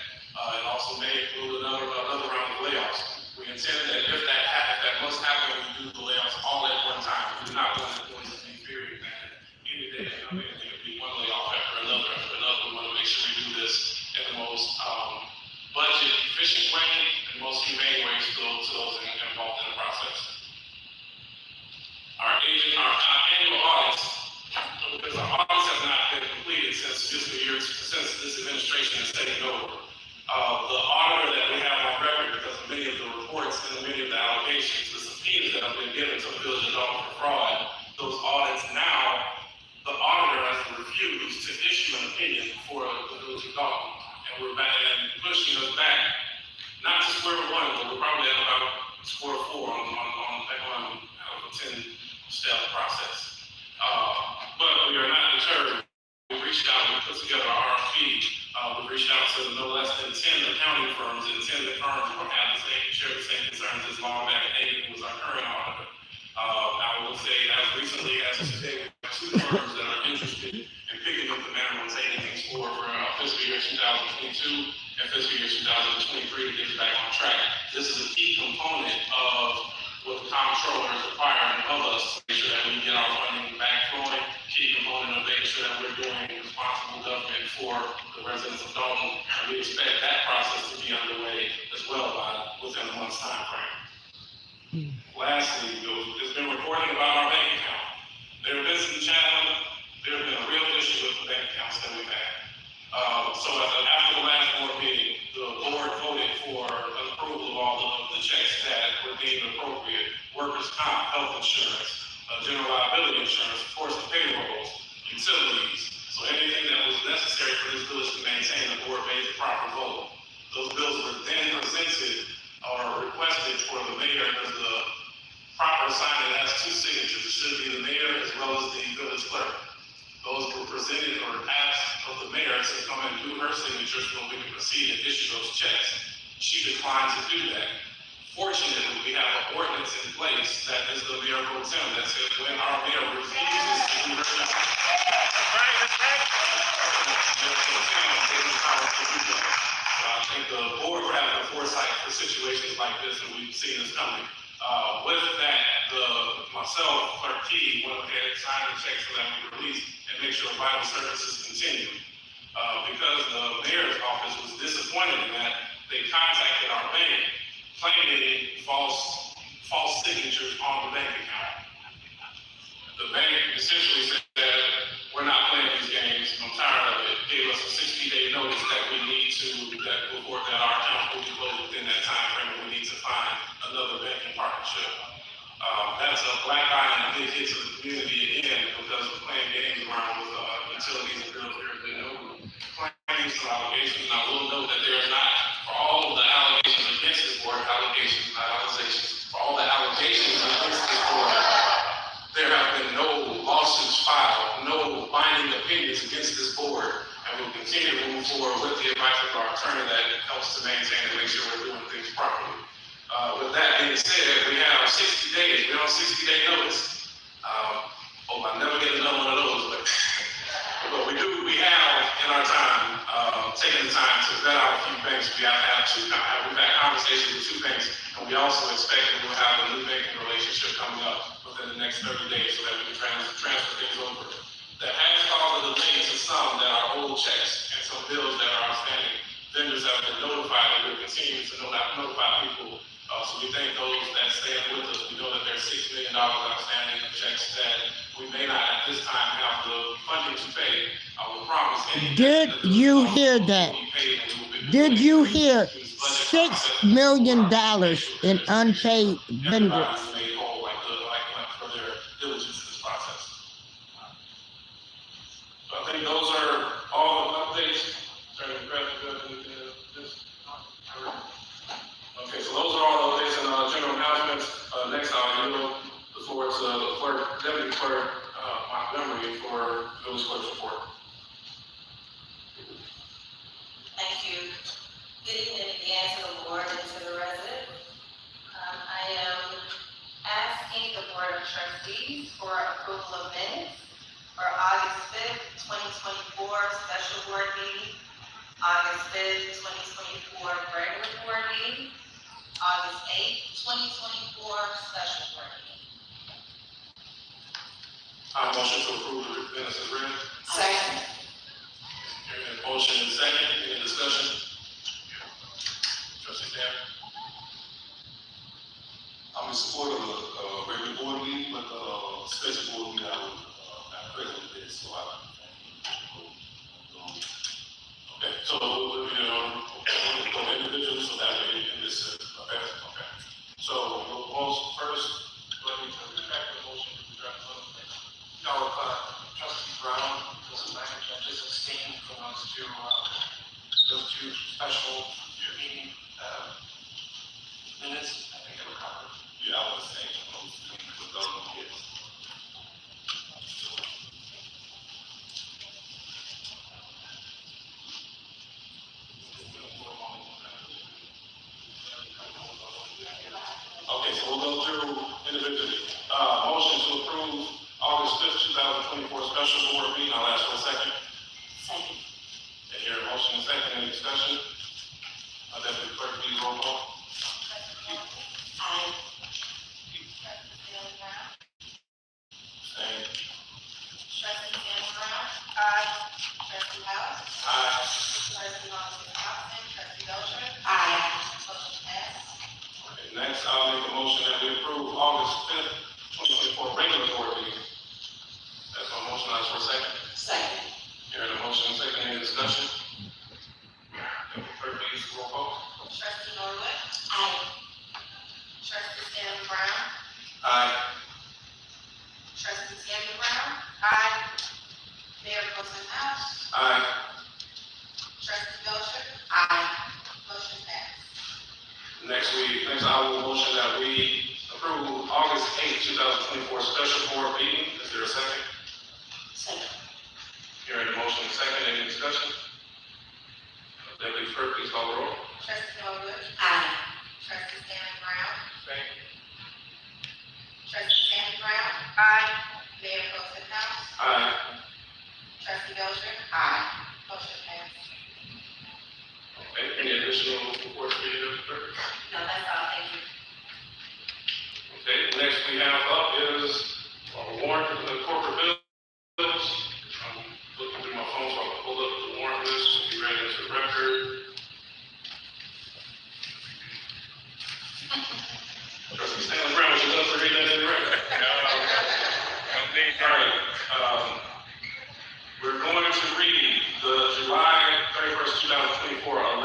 It also may include another round of layoffs. We intend that if that must happen, we do the layoffs all at one time. We do not want to do this in period manner. Any day, I mean, it could be one layoff after another. We want to make sure we do this in the most budget efficient way and most humane ways to those involved in the process. Our annual audits, because our audits have not been completed since this administration has taken over. The auditor that we have on record, because of many of the reports and many of the allegations, the subpoenas that have been given to the village of Dolton for fraud, those audits now, the auditor has refused to issue an opinion for the village of Dolton. And we're back and pushing us back, not to square one, but we're probably at about square four on a 10-step process. But we are not deterred. We reached out, we put together our RFP. We reached out to no less than 10 accounting firms, and 10 of the firms who share the same concerns as Long Back and Aiden, who was our current auditor. I will say, as recently as today, we have 2 firms that are interested in picking up the minimum savings score for fiscal year 2022 and fiscal year 2023 to get us back on track. This is a key component of what the comptroller is requiring of us to make sure that we get our funding back flowing. Key component of making sure that we're doing responsible government for the residents of Dolton. And we expect that process to be underway as well within a month's time frame. Lastly, there's been reporting about our bank account. There have been some challenges. There have been a real issue with the bank accounts that we've had. So after the last board meeting, the board voted for an approval of all of the checks that were deemed appropriate: workers' comp, health insurance, general liability insurance, of course, the payrolls, utilities. So anything that was necessary for this village to maintain, the board made the proper vote. Those bills were then presented or requested for the mayor, because the proper assignment has 2 signatures. It should be the mayor as well as the village clerk. Those were presented or asked of the mayor to come and do her signature so we can proceed and issue those checks. She declined to do that. Fortunately, we have an ordinance in place that is the mayor pro tem that says when our mayor refuses to do her job, so I think the board for having a foresight for situations like this, and we've seen this coming. With that, my myself, Clerk Key, went ahead and signed the checks for that we released and make sure vital services continue. Because the mayor's office was disappointed in that, they contacted our bank claiming false signatures on the bank account. The bank essentially said, we're not playing these games, I'm tired of it, gave us a 60-day notice that we need to, that our account will be closed within that time frame, and we need to find another banking partnership. That's a black eye and a big hit to the community again, because we're playing games around with utilities and bills. There are no claims or allegations, and I will note that there is not, for all of the allegations against this board, allegations, not allegations, for all the allegations against this board, there have been no lawsuits filed, no binding opinions against this board, and we'll continue to move forward with the advice of our attorney that helps to maintain and make sure we're doing things properly. With that being said, we have 60 days, we're on 60-day notice. Hope I never get another one of those, but we have in our time, taken the time to vet out a few banks. We've had conversations with 2 banks, and we also expect that we'll have a new banking relationship coming up within the next 30 days so that we can transfer things over. That has caused a delay to some that are old checks and some bills that are outstanding. Vendors have been notified, and we're continuing to notify people. So we thank those that stand with us. We know that there's $6 million outstanding checks that we may not at this time have the funding to pay. I will promise. Did you hear that? Did you hear $6 million in unpaid vendors? For their diligence in this process. So I think those are all the updates. Okay, so those are all the updates and general announcements. Next, I'll yield the floor to the clerk, Deputy Clerk Montgomery for village clerk's report. Thank you. Good evening again to the board and to the resident. I am asking the Board of Trustees for approval of minutes for August 5th, 2024 special board meeting, August 5th, 2024 regular board meeting, August 8th, 2024 special board meeting. Motion to approve the minutes is read. Second. Hearing a motion and second, any discussion? Trustee Stan? I'm in support of the regular board meeting, but special board meeting, I would not present this, so I Okay, so we'll do individually, so that way in this, okay. So first, let me back the motion to draft. No, Trustee Brown, Mrs. Lange, judges abstained from those two special meeting minutes. I think they were covered. yeah, I was saying those things with those kids. Okay, so we'll go through individually. Motion to approve August 5th, 2024 special board meeting. I'll ask for a second. Second. I hear a motion and second. Any discussion? Deputy Clerk, please roll call. Aye. Same. Trustee Stan Brown. Aye. Trustee House. Aye. Trustee Thompson. Trustee Belcher. Aye. Motion passed. Okay, next, I'll make a motion that we approve August 5th, 2024 regular board meeting. That's my motion. I'll ask for a second. Second. Hearing a motion and second. Any discussion? Deputy Clerk, please roll call. Trustee Norwood. Aye. Trustee Stan Brown. Aye. Trustee Tammy Brown. Aye. Mayor Pro Tem House. Aye. Trustee Belcher. Aye. Motion passed. Next, I will motion that we approve August 8th, 2024 special board meeting. Is there a second? Second. Hearing the motion and second, any discussion? Deputy Clerk, please call the roll. Trustee Norwood. Aye. Trustee Tammy Brown. Thank Trustee Tammy Brown. Aye. Mayor Pro Tem House. Aye. Trustee Belcher. Aye. Motion passed. Okay, any additional reports for you, Deputy Clerk? No, that's all. Thank you. Okay, next we have up is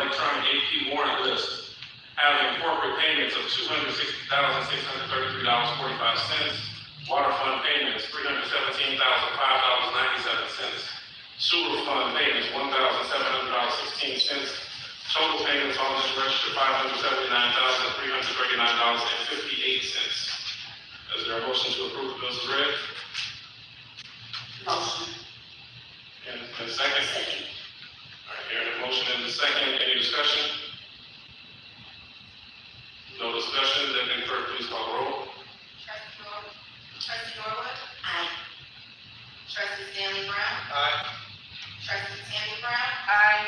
electronic AP warrant list, having corporate payments of $260,633.45, water fund payments $317,005.97, sewer fund payments $1,700.16, total payments on this register $579,339.58. Is there a motion to approve the bills as read? Motion. And a second? All right, hearing a motion and a second, any discussion? No discussion, then clerk, please call the roll. Trustee Norwood? Aye. Trustee Stanley Brown? Aye. Trustee Tammy Brown? Aye.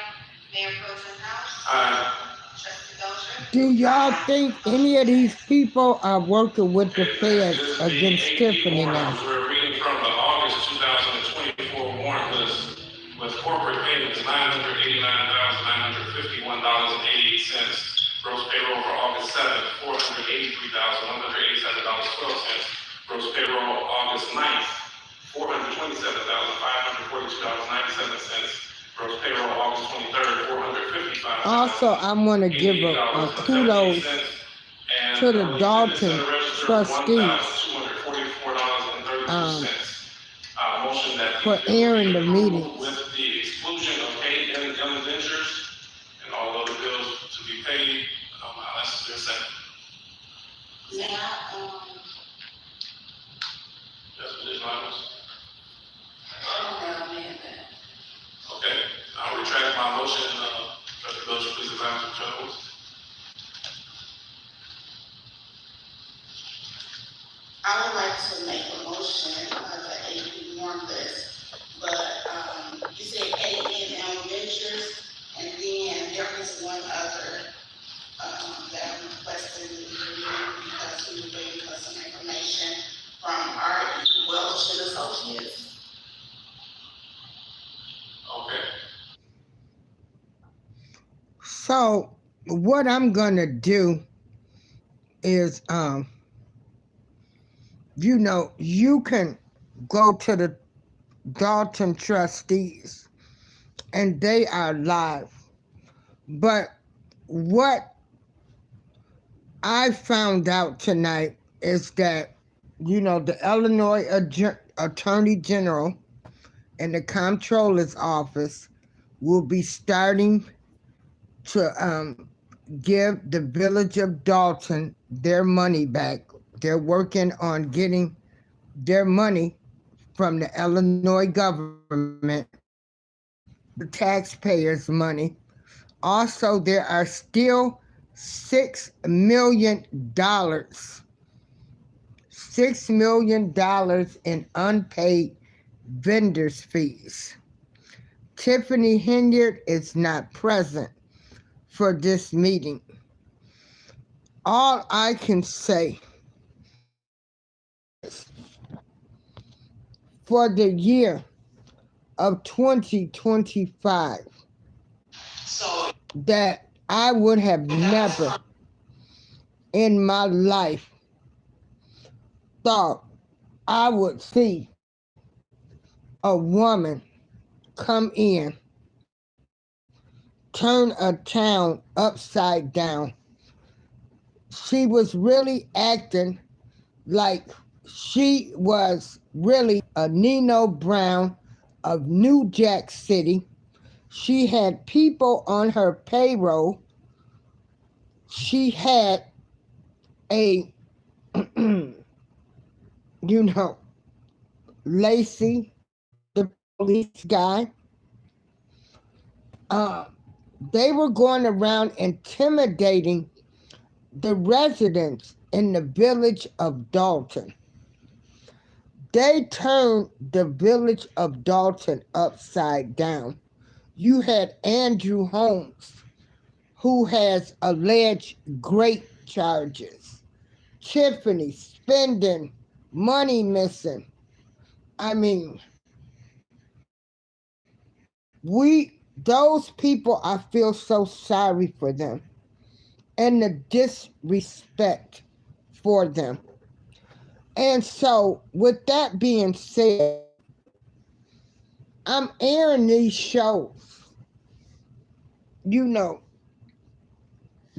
Mayor Pro Tem House? Aye. Trustee Belcher? Do y'all think any of these people are working with the feds against Tiffany now? We're reading from the August 2024 warrant list with corporate payments $989,951.88. Gross payroll for August 7th, $483,187.12. Gross payroll August 9th, $427,542.97. Gross payroll August 23rd, $455,000. Also, I want to give a kudos to the Dolton trustees for airing the meetings. With the exclusion of paid indentures and all other bills to be paid, I'll ask for a second. May I, Yes, Ms. Myers. I don't have a amendment. Okay, I'll retract my motion. Trustee Belcher, please advise the judge. I would like to make a motion of the AP warrant list, but, you said A&M Ventures, and then there was one other, that I'm requesting to be removed because we were waiting for some information from our Welsh and Associates. Okay. So what I'm gonna do is, you can go to the Dolton trustees and they are live. But what I found out tonight is that, the Illinois Attorney General and the Comptroller's Office will be starting to give the village of Dolton their money back. They're working on getting their money from the Illinois government, the taxpayers' money. Also, there are still $6 million in unpaid vendors' fees. Tiffany Henyard is not present for this meeting. All I can say is, for the year of 2025, that I would have never in my life thought I would see a woman come in, turn a town upside down. She was really acting like she was really a Nino Brown of New Jack City. She had people on her payroll. She had a, Lacey, the police guy. They were going around intimidating the residents in the village of Dolton. They turned the village of Dolton upside down. You had Andrew Holmes, who has alleged great charges. Tiffany spending money missing. I mean, those people, I feel so sorry for them and the disrespect for them. And so, with that being said, I'm airing these shows,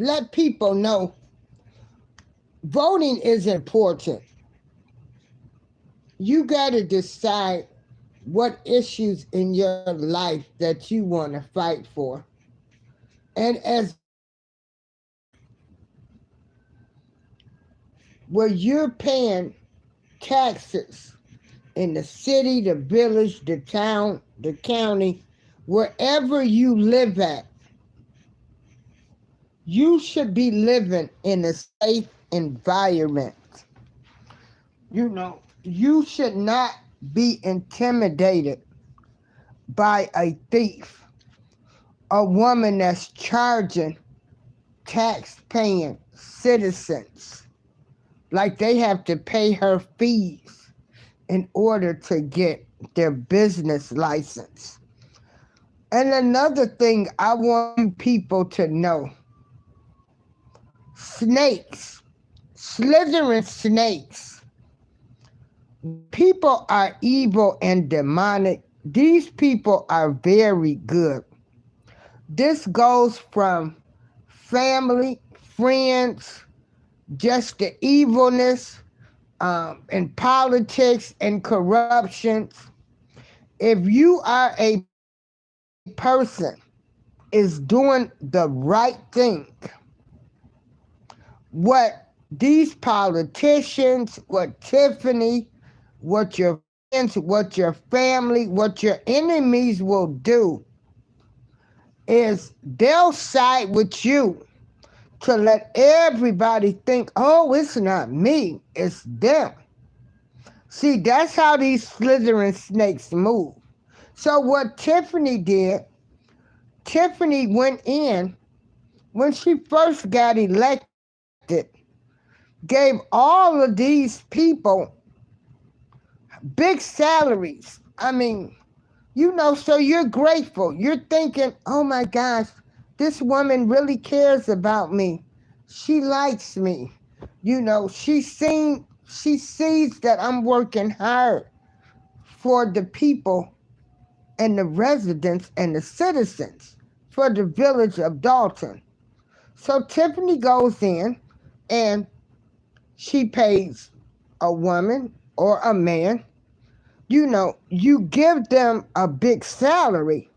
let people know voting is important. You got to decide what issues in your life that you want to fight for. And as where you're paying taxes in the city, the village, the town, the county, wherever you live at, you should be living in a safe environment. You should not be intimidated by a thief, a woman that's charging tax-paying citizens like they have to pay her fees in order to get their business license. And another thing I want you people to know, snakes, slithering snakes, people are evil and demonic. These people are very good. This goes from family, friends, just the evilness in politics and corruptions. If you are a person is doing the right thing, what these politicians, what Tiffany, what your friends, what your family, what your enemies will do is they'll side with you to let everybody think, oh, it's not me, it's them. See, that's how these slithering snakes move. So what Tiffany did, Tiffany went in when she first got elected, gave all of these people big salaries. I mean, so you're grateful. You're thinking, oh my gosh, this woman really cares about me. She likes me. She sees that I'm working hard for the people and the residents and the citizens for the village of Dolton. So Tiffany goes in and she pays a woman or a man. You give them a big salary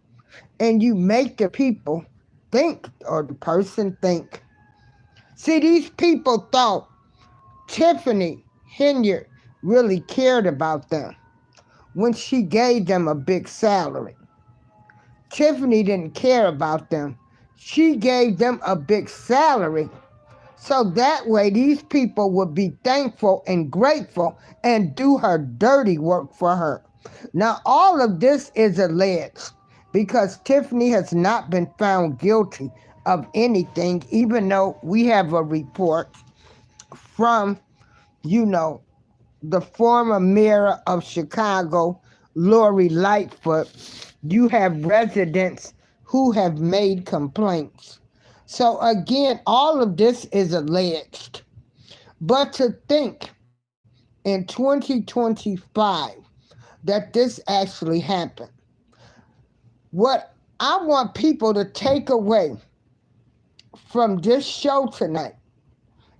and you make the people think, or the person think. See, these people thought Tiffany Henyard really cared about them when she gave them a big salary. Tiffany didn't care about them. She gave them a big salary so that way these people would be thankful and grateful and do her dirty work for her. Now, all of this is alleged because Tiffany has not been found guilty of anything, even though we have a report from, the former mayor of Chicago, Lori Lightfoot. You have residents who have made complaints. So again, all of this is alleged. But to think in 2025 that this actually happened, what I want people to take away from this show tonight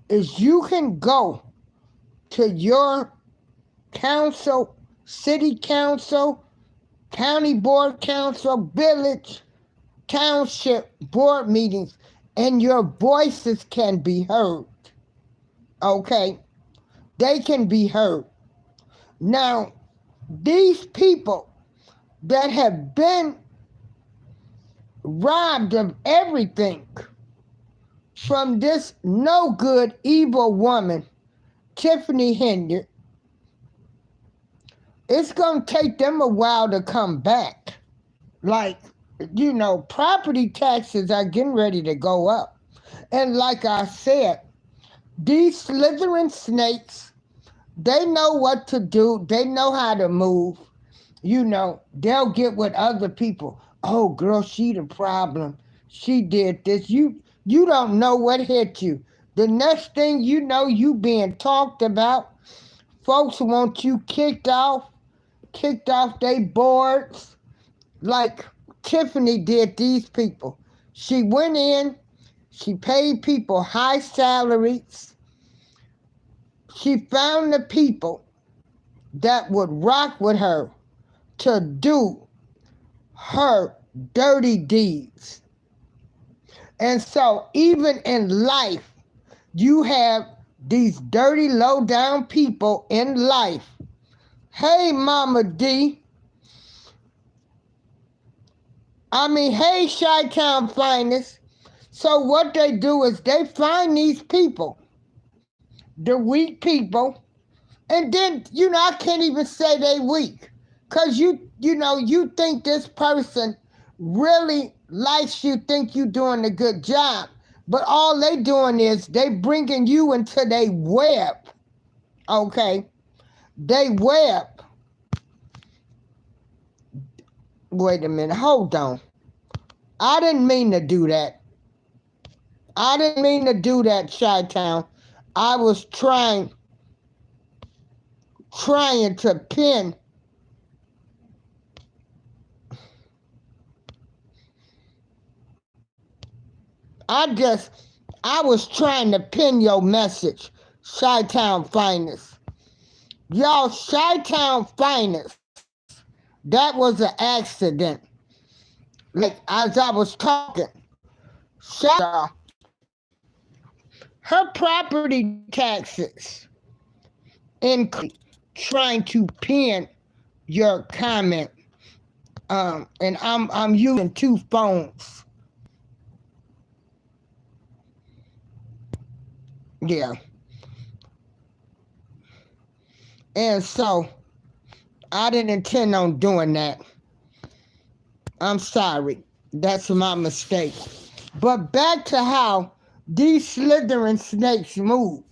is you can go to your council, city council, county board council, village, township board meetings, and your voices can be heard. Okay? They can be heard. Now, these people that have been robbed of everything from this no good, evil woman, Tiffany Henyard, it's going to take them a while to come back. Like, property taxes are getting ready to go up. And like I said, these slithering snakes, they know what to do. They know how to move. They'll get with other people. Oh, girl, she the problem. She did this. You don't know what hit you. The next thing you know, you being talked about. Folks want you kicked off their boards. Like Tiffany did these people. She went in, She paid people high salaries. She found the people that would rock with her to do her dirty deeds. And so even in life, you have these dirty, low-down people in life. Hey, Mama D. Hey, Chi-Town Finest. So what they do is they find these people, the weak people, and then, I can't even say they weak. Because you think this person really likes you, think you doing a good job. But all they doing is they bringing you into their web, okay? They web. Wait a minute, hold on. I didn't mean to do that. I didn't mean to do that, Chi-Town. I was trying to pin. I was trying to pin your message, Chi-Town Finest. Y'all, Chi-Town Finest, that was an accident. Like, as I was talking, her property taxes increased, trying to pin your comment. And I'm using two phones. Yeah. And so I didn't intend on doing that. I'm sorry. That's my mistake. But back to how these slithering snakes move.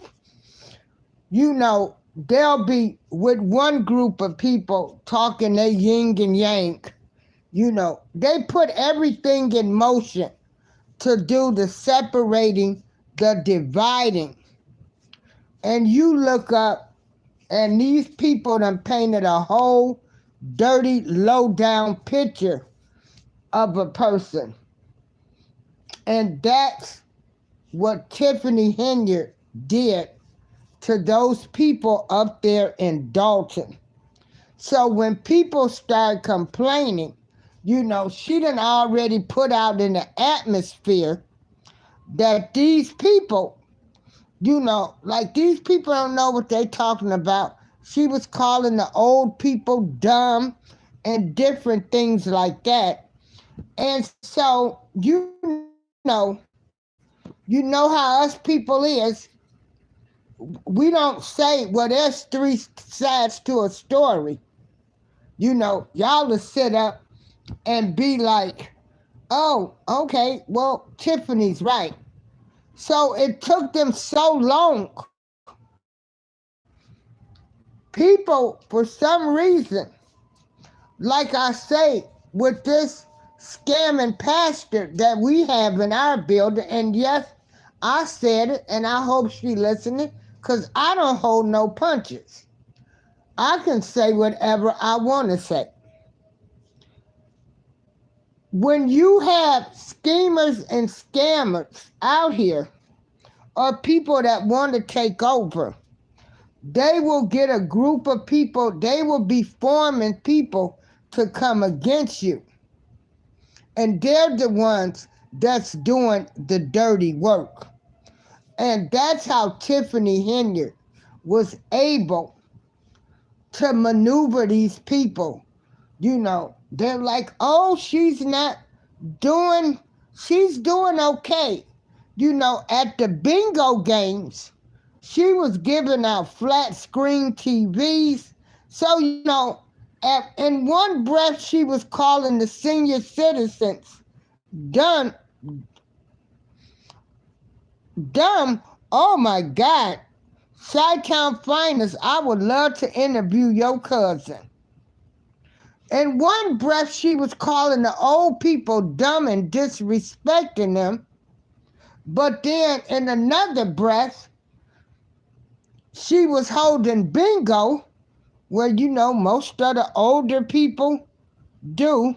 They'll be with one group of people talking their yin and yang. They put everything in motion to do the separating, the dividing. And you look up, and these people done painted a whole dirty, low-down picture of a person. And that's what Tiffany Henyard did to those people up there in Dolton. So when people start complaining, she done already put out in the atmosphere that these people, these people don't know what they talking about. She was calling the old people dumb and different things like that. And so, know how us people is. We don't say, well, there's three sides to a story. Y'all will sit up and be like, oh, okay, well, Tiffany's right. So it took them so long. People, for some reason, like I say, with this scamming pastor that we have in our building, and yes, I said it, and I hope she listening, because I don't hold no punches. I can say whatever I want to say. When you have schemers and scammers out here, or people that want to take over, they will get a group of people, they will be forming people to come against you. And they're the ones that's doing the dirty work. And that's how Tiffany Henyard was able to maneuver these people. They're like, oh, she's doing okay. At the bingo games, she was giving out flat screen TVs. So, in one breath, she was calling the senior citizens dumb. Oh my God. Chi-Town Finest, I would love to interview your cousin. In one breath, she was calling the old people dumb and disrespecting them. But then in another breath, she was holding bingo, where, most of the older people do.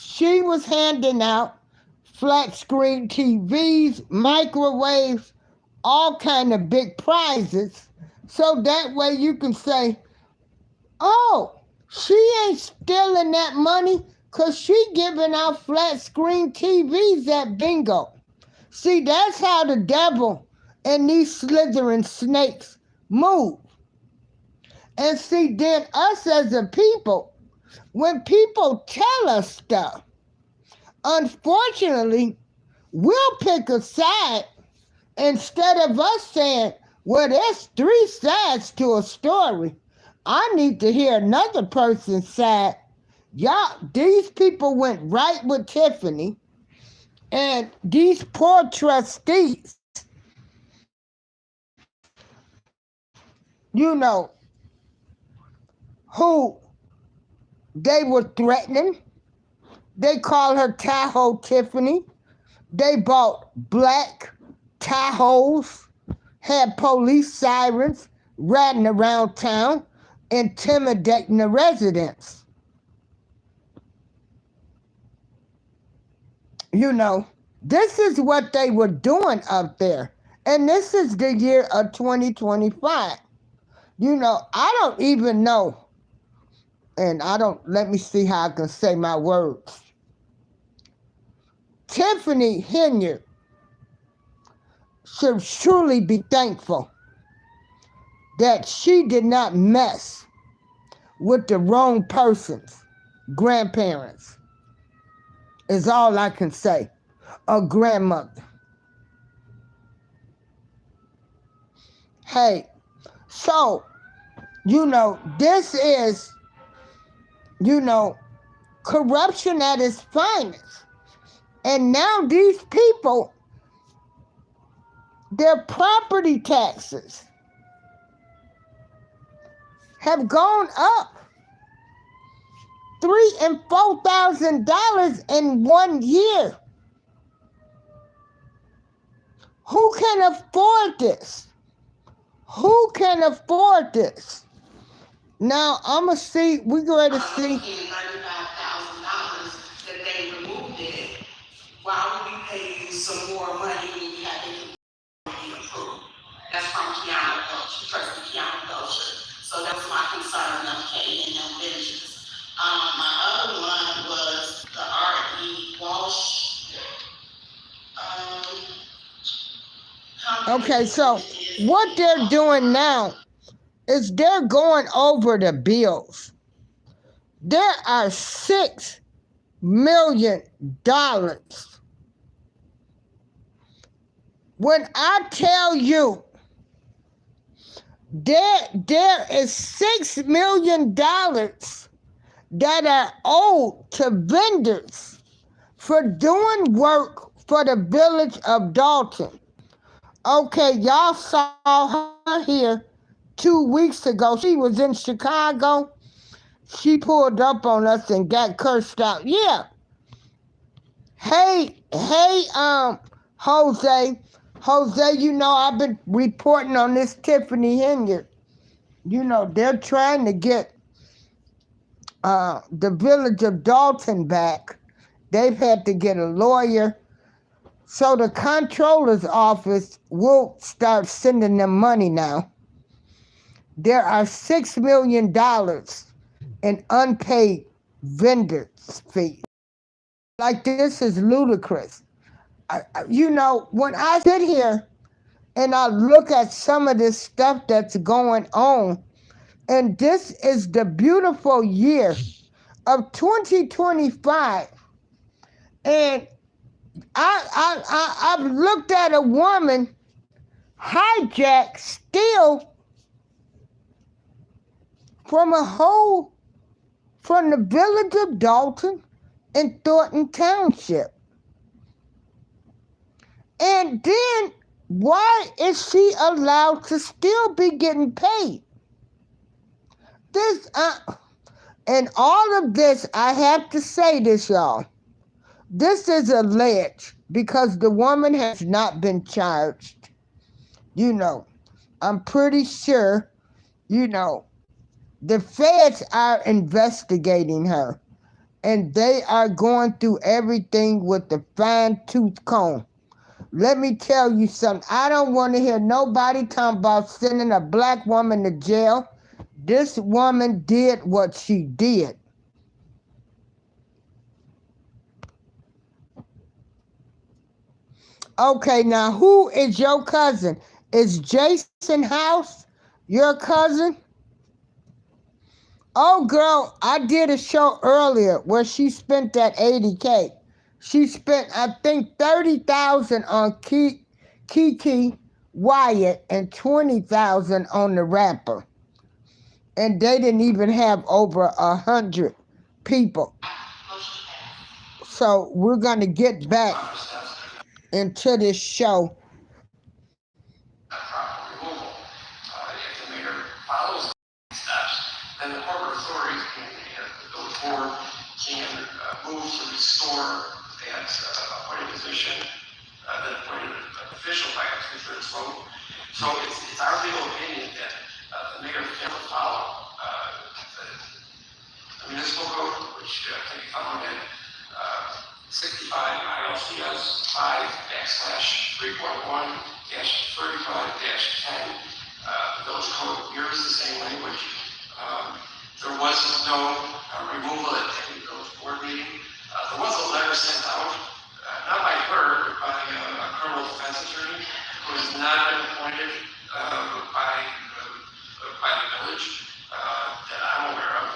she was handing out flat screen TVs, microwaves, all kind of big prizes. So that way you can say, oh, she ain't stealing that money because she giving out flat screen TVs at bingo. See, that's how the devil and these slithering snakes move. And see, then us as a people, when people tell us stuff, unfortunately, we'll pick a side instead of us saying, well, there's 3 sides to a story. I need to hear another person's side. Y'all, these people went right with Tiffany, and these poor trustees, you know, who they were threatening. They call her Tahoe Tiffany. They bought black Tahoes, had police sirens riding around town, intimidating the residents. You know, this is what they were doing up there. And this is the year of 2025. You know, I don't even know. And let me see how I can say my words. Tiffany Henyard should truly be thankful that she did not mess with the wrong person's grandparents, is all I can say. A grandmother. Hey, so, you know, this is, you know, corruption at its finest. And now these people, their property taxes have gone up $3,000 and $4,000 in 1 year. Who can afford this? Who can afford this? Now, I'm going to see, we're going to see. $35,000 that they removed it. Why would we pay you some more money when you have to be approved? That's from Kiana Belcher, Trustee Kiana Belcher. So that was my concern of Kay and them benches. My other one was the R.E. Walsh. Okay, so what they're doing now is they're going over the bills. There are $6 million. When I tell you there is $6 million that are owed to vendors for doing work for the village of Dolton. Okay, y'all saw her here 2 weeks ago. She was in Chicago. She pulled up on us and got cursed out. Yeah. Hey, Jose. Jose, you know, I've been reporting on this Tiffany Henyard. You know, they're trying to get the village of Dolton back. They've had to get a lawyer. So the comptroller's office will start sending them money now. There are $6 million in unpaid vendors' fees. Like, this is ludicrous. You know, when I sit here and I look at some of this stuff that's going on, and this is the beautiful year of 2025, and I've looked at a woman hijack, steal from the village of Dolton in Thornton Township. And then, why is she allowed to still be getting paid? And all of this, I have to say this, y'all. This is alleged because the woman has not been charged. You know, I'm pretty sure, you know, the feds are investigating her. and they are going through everything with the fine-tooth comb. Let me tell you something. I don't want to hear nobody talking about sending a black woman to jail. This woman did what she did. Okay, now who is your cousin? Is Jason House your cousin? Oh, girl, I did a show earlier where she spent that $80K. She spent, I think, $30,000 on Kiki Wyatt and $20,000 on the rapper. And they didn't even have over 100 people. So we're going to get back into this show. If the mayor follows these steps, then the corporate authorities can, the village board can move to restore that appointed position, that appointed official by a two-thirds vote. So it's our legal opinion that the mayor can follow the municipal code, which can be found in 65 ILCS 5/3.1-35-10. The village code mirrors the same language. There was no removal at any village board meeting. There was a letter sent out, not by her, but by a criminal defense attorney who has not been appointed by the village that I'm aware of.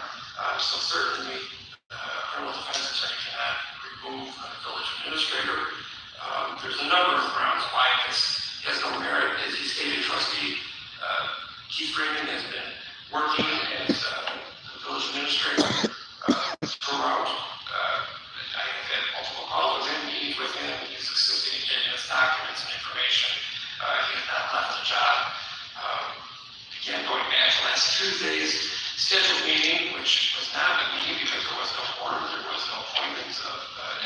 So certainly, criminal defense attorney cannot remove the village administrator. There's a number of grounds why this has no merit. As you stated, Trustee Keith Freeman has been working as the village administrator throughout. I have had multiple calls with him, meetings with him. He's assisting in getting us documents and information. He has not left the job. Again, going back to last Tuesday's scheduled meeting, which was not a meeting because there was no quorum, there was no appointment of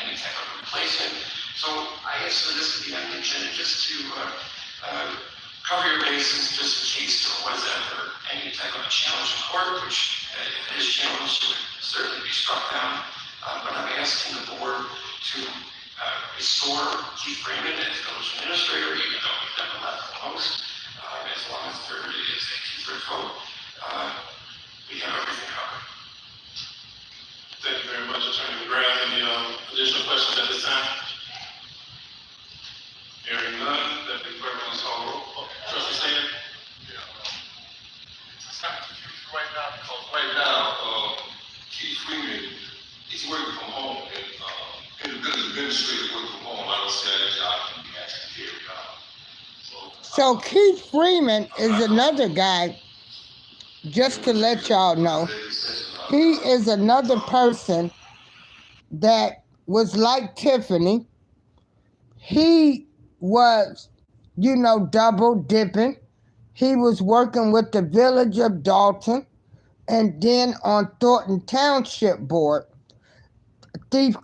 any type of replacement. So I asked for this to be on the agenda just to cover your bases, just in case there was ever any type of a challenge in court, which if it is challenged, would certainly be struck down. But I'm asking the board to restore Keith Freeman as village administrator, even though he's never left the post, as long as there is a two-thirds vote. We have everything covered. Thank you very much, Attorney McGrath. Any additional questions at this time? Hearing none, Deputy Clerk, please call the roll. Trustee Stan? It's kind of confused right now because right now, Keith Freeman, he's working from home, and the village administrator working from home. I don't see that job can be actually carried out. So Keith Freeman is another guy, just to let y'all know. He is another person that was like Tiffany. He was, double dipping. He was working with the village of Dolton and then on Thornton Township Board. Keith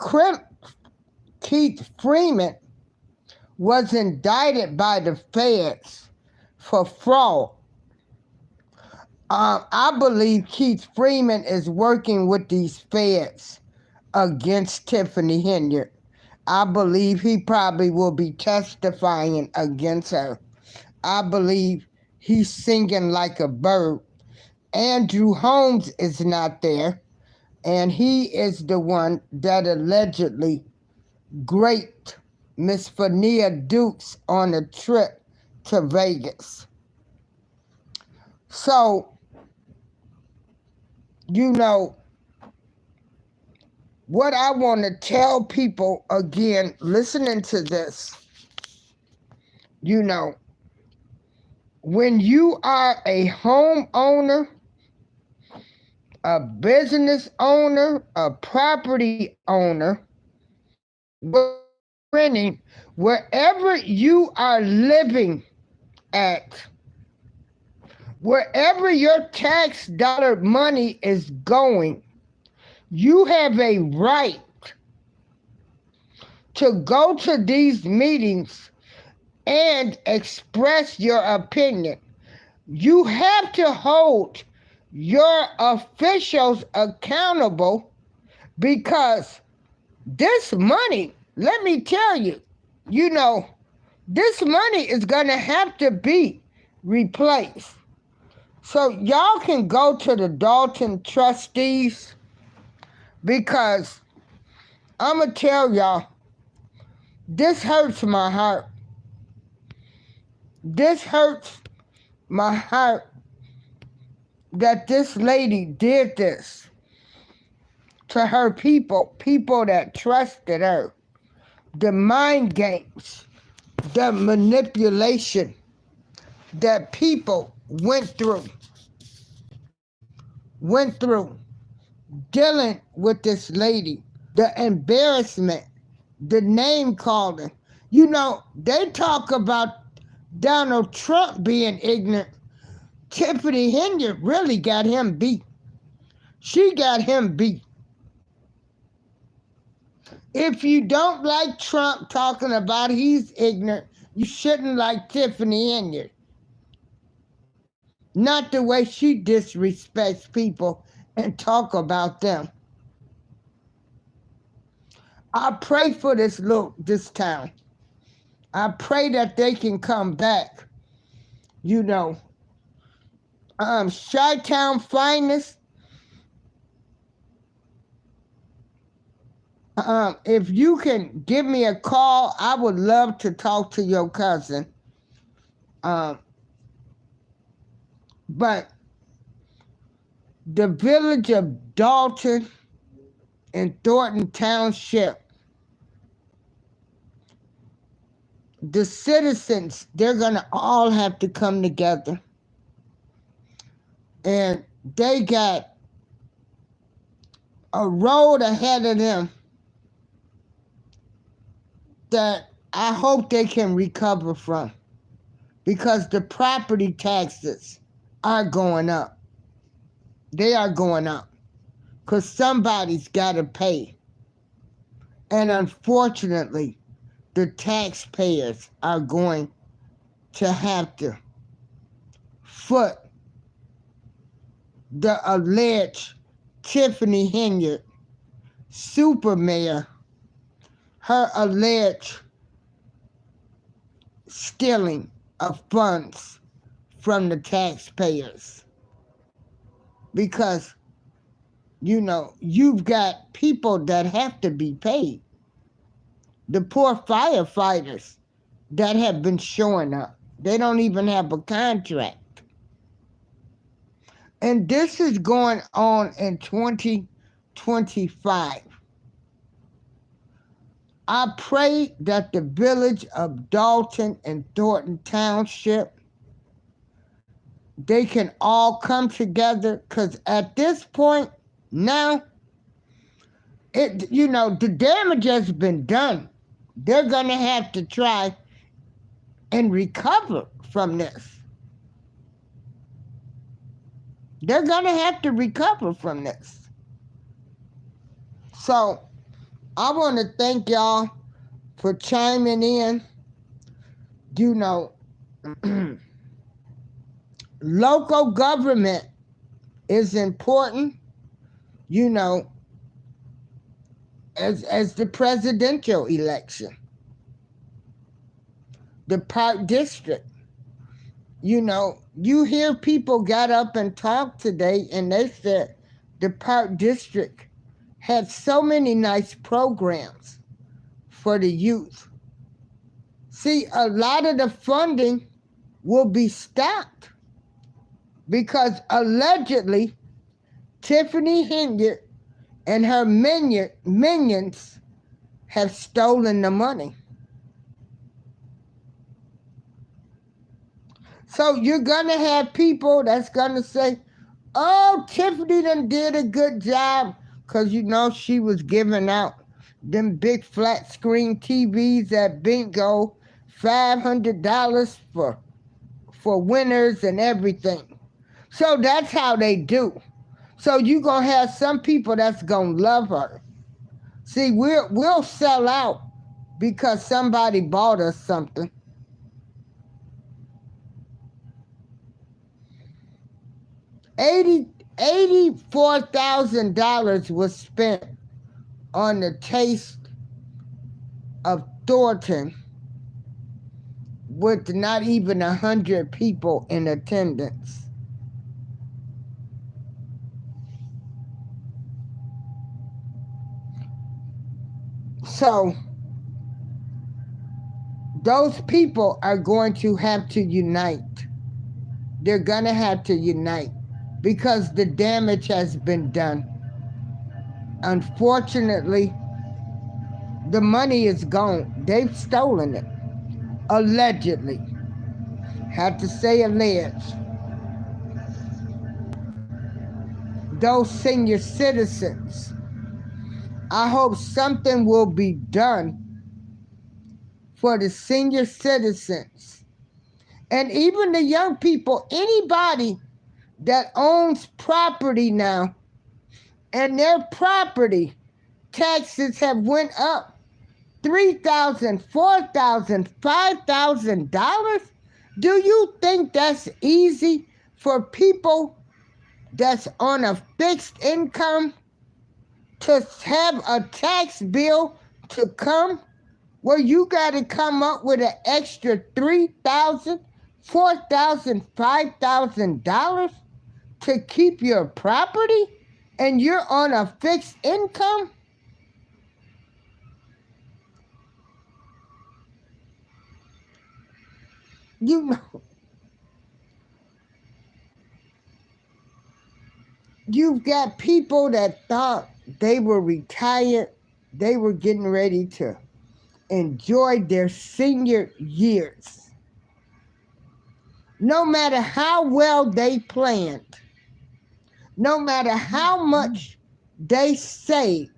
Freeman was indicted by the feds for fraud. I believe Keith Freeman is working with these feds against Tiffany Henyard. I believe he probably will be testifying against her. I believe he's singing like a bird. Andrew Holmes is not there, and he is the one that allegedly raped Miss Fania Dukes on a trip to Vegas. So, what I want to tell people again, listening to this, when you are a homeowner, a business owner, a property owner, renting, wherever you are living at, wherever your tax dollar money is going, you have a right to go to these meetings and express your opinion. You have to hold your officials accountable Because this money, let me tell you, this money is going to have to be replaced. So y'all can go to the Dolton trustees, because I'm going to tell y'all, this hurts my heart. This hurts my heart that this lady did this to her people that trusted her. The mind games, the manipulation that people went through dealing with this lady, the embarrassment, the name calling. They talk about Donald Trump being ignorant. Tiffany Henyard really got him beat. She got him beat. If you don't like Trump talking about he's ignorant, you shouldn't like Tiffany Henyard. Not the way she disrespects people and talk about them. I pray for this town. I pray that they can come back. Chi-Town finest. If you can give me a call, I would love to talk to your cousin. But the village of Dolton and Thornton Township, the citizens, they're going to all have to come together. And they got a road ahead of them that I hope they can recover from, because the property taxes are going up. They are going up because somebody's got to pay. And unfortunately, the taxpayers are going to have to foot the alleged Tiffany Henyard, super mayor, her alleged stealing of funds from the taxpayers. Because, you've got people that have to be paid. The poor firefighters that have been showing up, they don't even have a contract. And this is going on in 2025. I pray that the village of Dolton and Thornton Township, they can all come together, because at this point now, the damage has been done. They're going to have to try and recover from this. They're going to have to recover from this. So I want to thank y'all for chiming in. Local government is important, as the presidential election. The Park District. You hear people got up and talked today, and they said the Park District had so many nice programs for the youth. See, a lot of the funding will be stopped because allegedly Tiffany Henyard and her minions have stolen the money. So you're going to have people that's going to say, oh, Tiffany done did a good job, because she was giving out them big flat screen TVs at bingo, $500 for winners and everything. So that's how they do. So you're going to have some people that's going to love her. See, we'll sell out because somebody bought us something. $84,000 was spent on the taste of Dolton with not even 100 people in attendance. So those people are going to have to unite. They're going to have to unite because the damage has been done. Unfortunately, the money is gone. They've stolen it. Allegedly. Had to say alleged. Those senior citizens, I hope something will be done for the senior citizens and even the young people, anybody that owns property now and their property taxes have went up $3,000, $4,000, $5,000. Do you think that's easy for people that's on a fixed income to have a tax bill to come where you got to come up with an extra $3,000, $4,000, $5,000 to keep your property and you're on a fixed income? You know, you've got people that thought they were retired, they were getting ready to enjoy their senior years. No matter how well they planned, no matter how much they saved,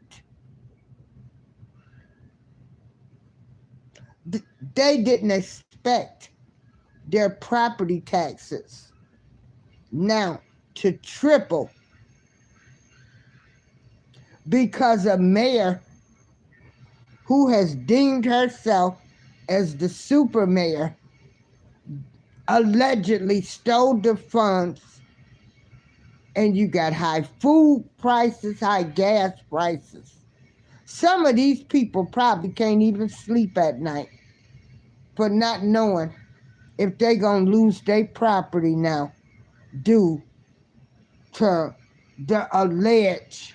they didn't expect their property taxes now to triple because a mayor who has deemed herself as the super mayor allegedly stole the funds, and you got high food prices, high gas prices. Some of these people probably can't even sleep at night for not knowing if they're going to lose their property now due to the alleged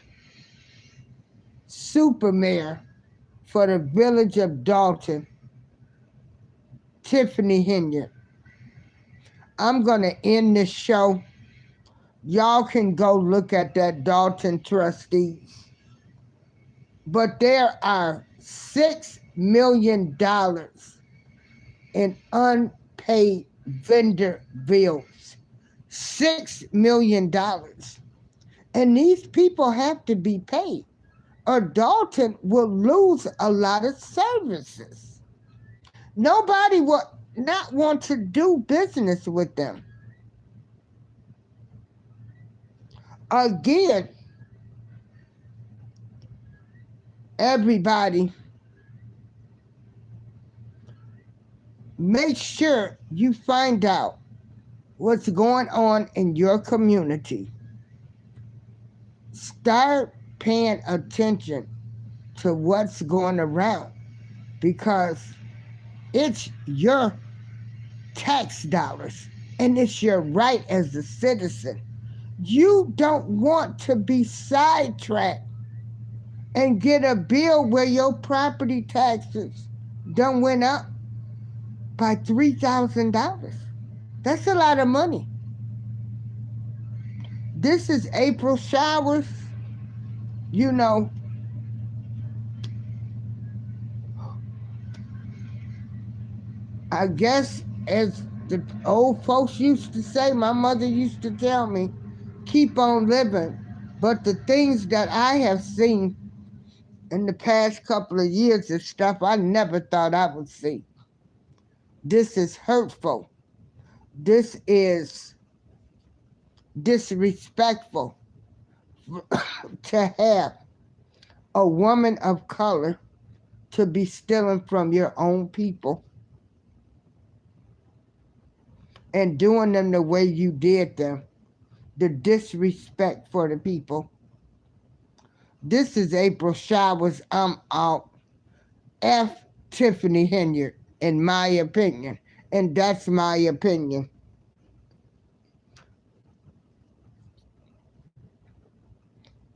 super mayor for the village of Dolton, Tiffany Henyard. I'm going to end this show. Y'all can go look at that Dolton trustees. But there are $6 million in unpaid vendor bills. $6 million. And these people have to be paid, or Dolton will lose a lot of services. Nobody will not want to do business with them. Again, everybody, make sure you find out what's going on in your community. Start paying attention to what's going around because it's your tax dollars and it's your right as a citizen. You don't want to be sidetracked and get a bill where your property taxes done went up by $3,000. That's a lot of money. This is April showers. You know, I guess as the old folks used to say, my mother used to tell me, keep on living. But the things that I have seen in the past couple of years is stuff I never thought I would see. This is hurtful. This is disrespectful to have a woman of color to be stealing from your own people and doing them the way you did them. The disrespect for the people. This is April Showers. I'm out. F. Tiffany Henyard, in my opinion. And that's my opinion.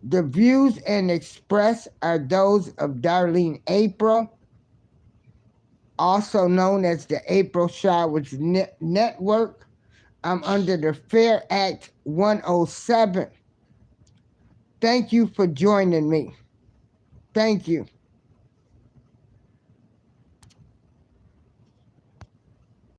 The views and expressed are those of Darlene April, also known as the April Showers Network. I'm under the Fair Act 107. Thank you for joining me. Thank you.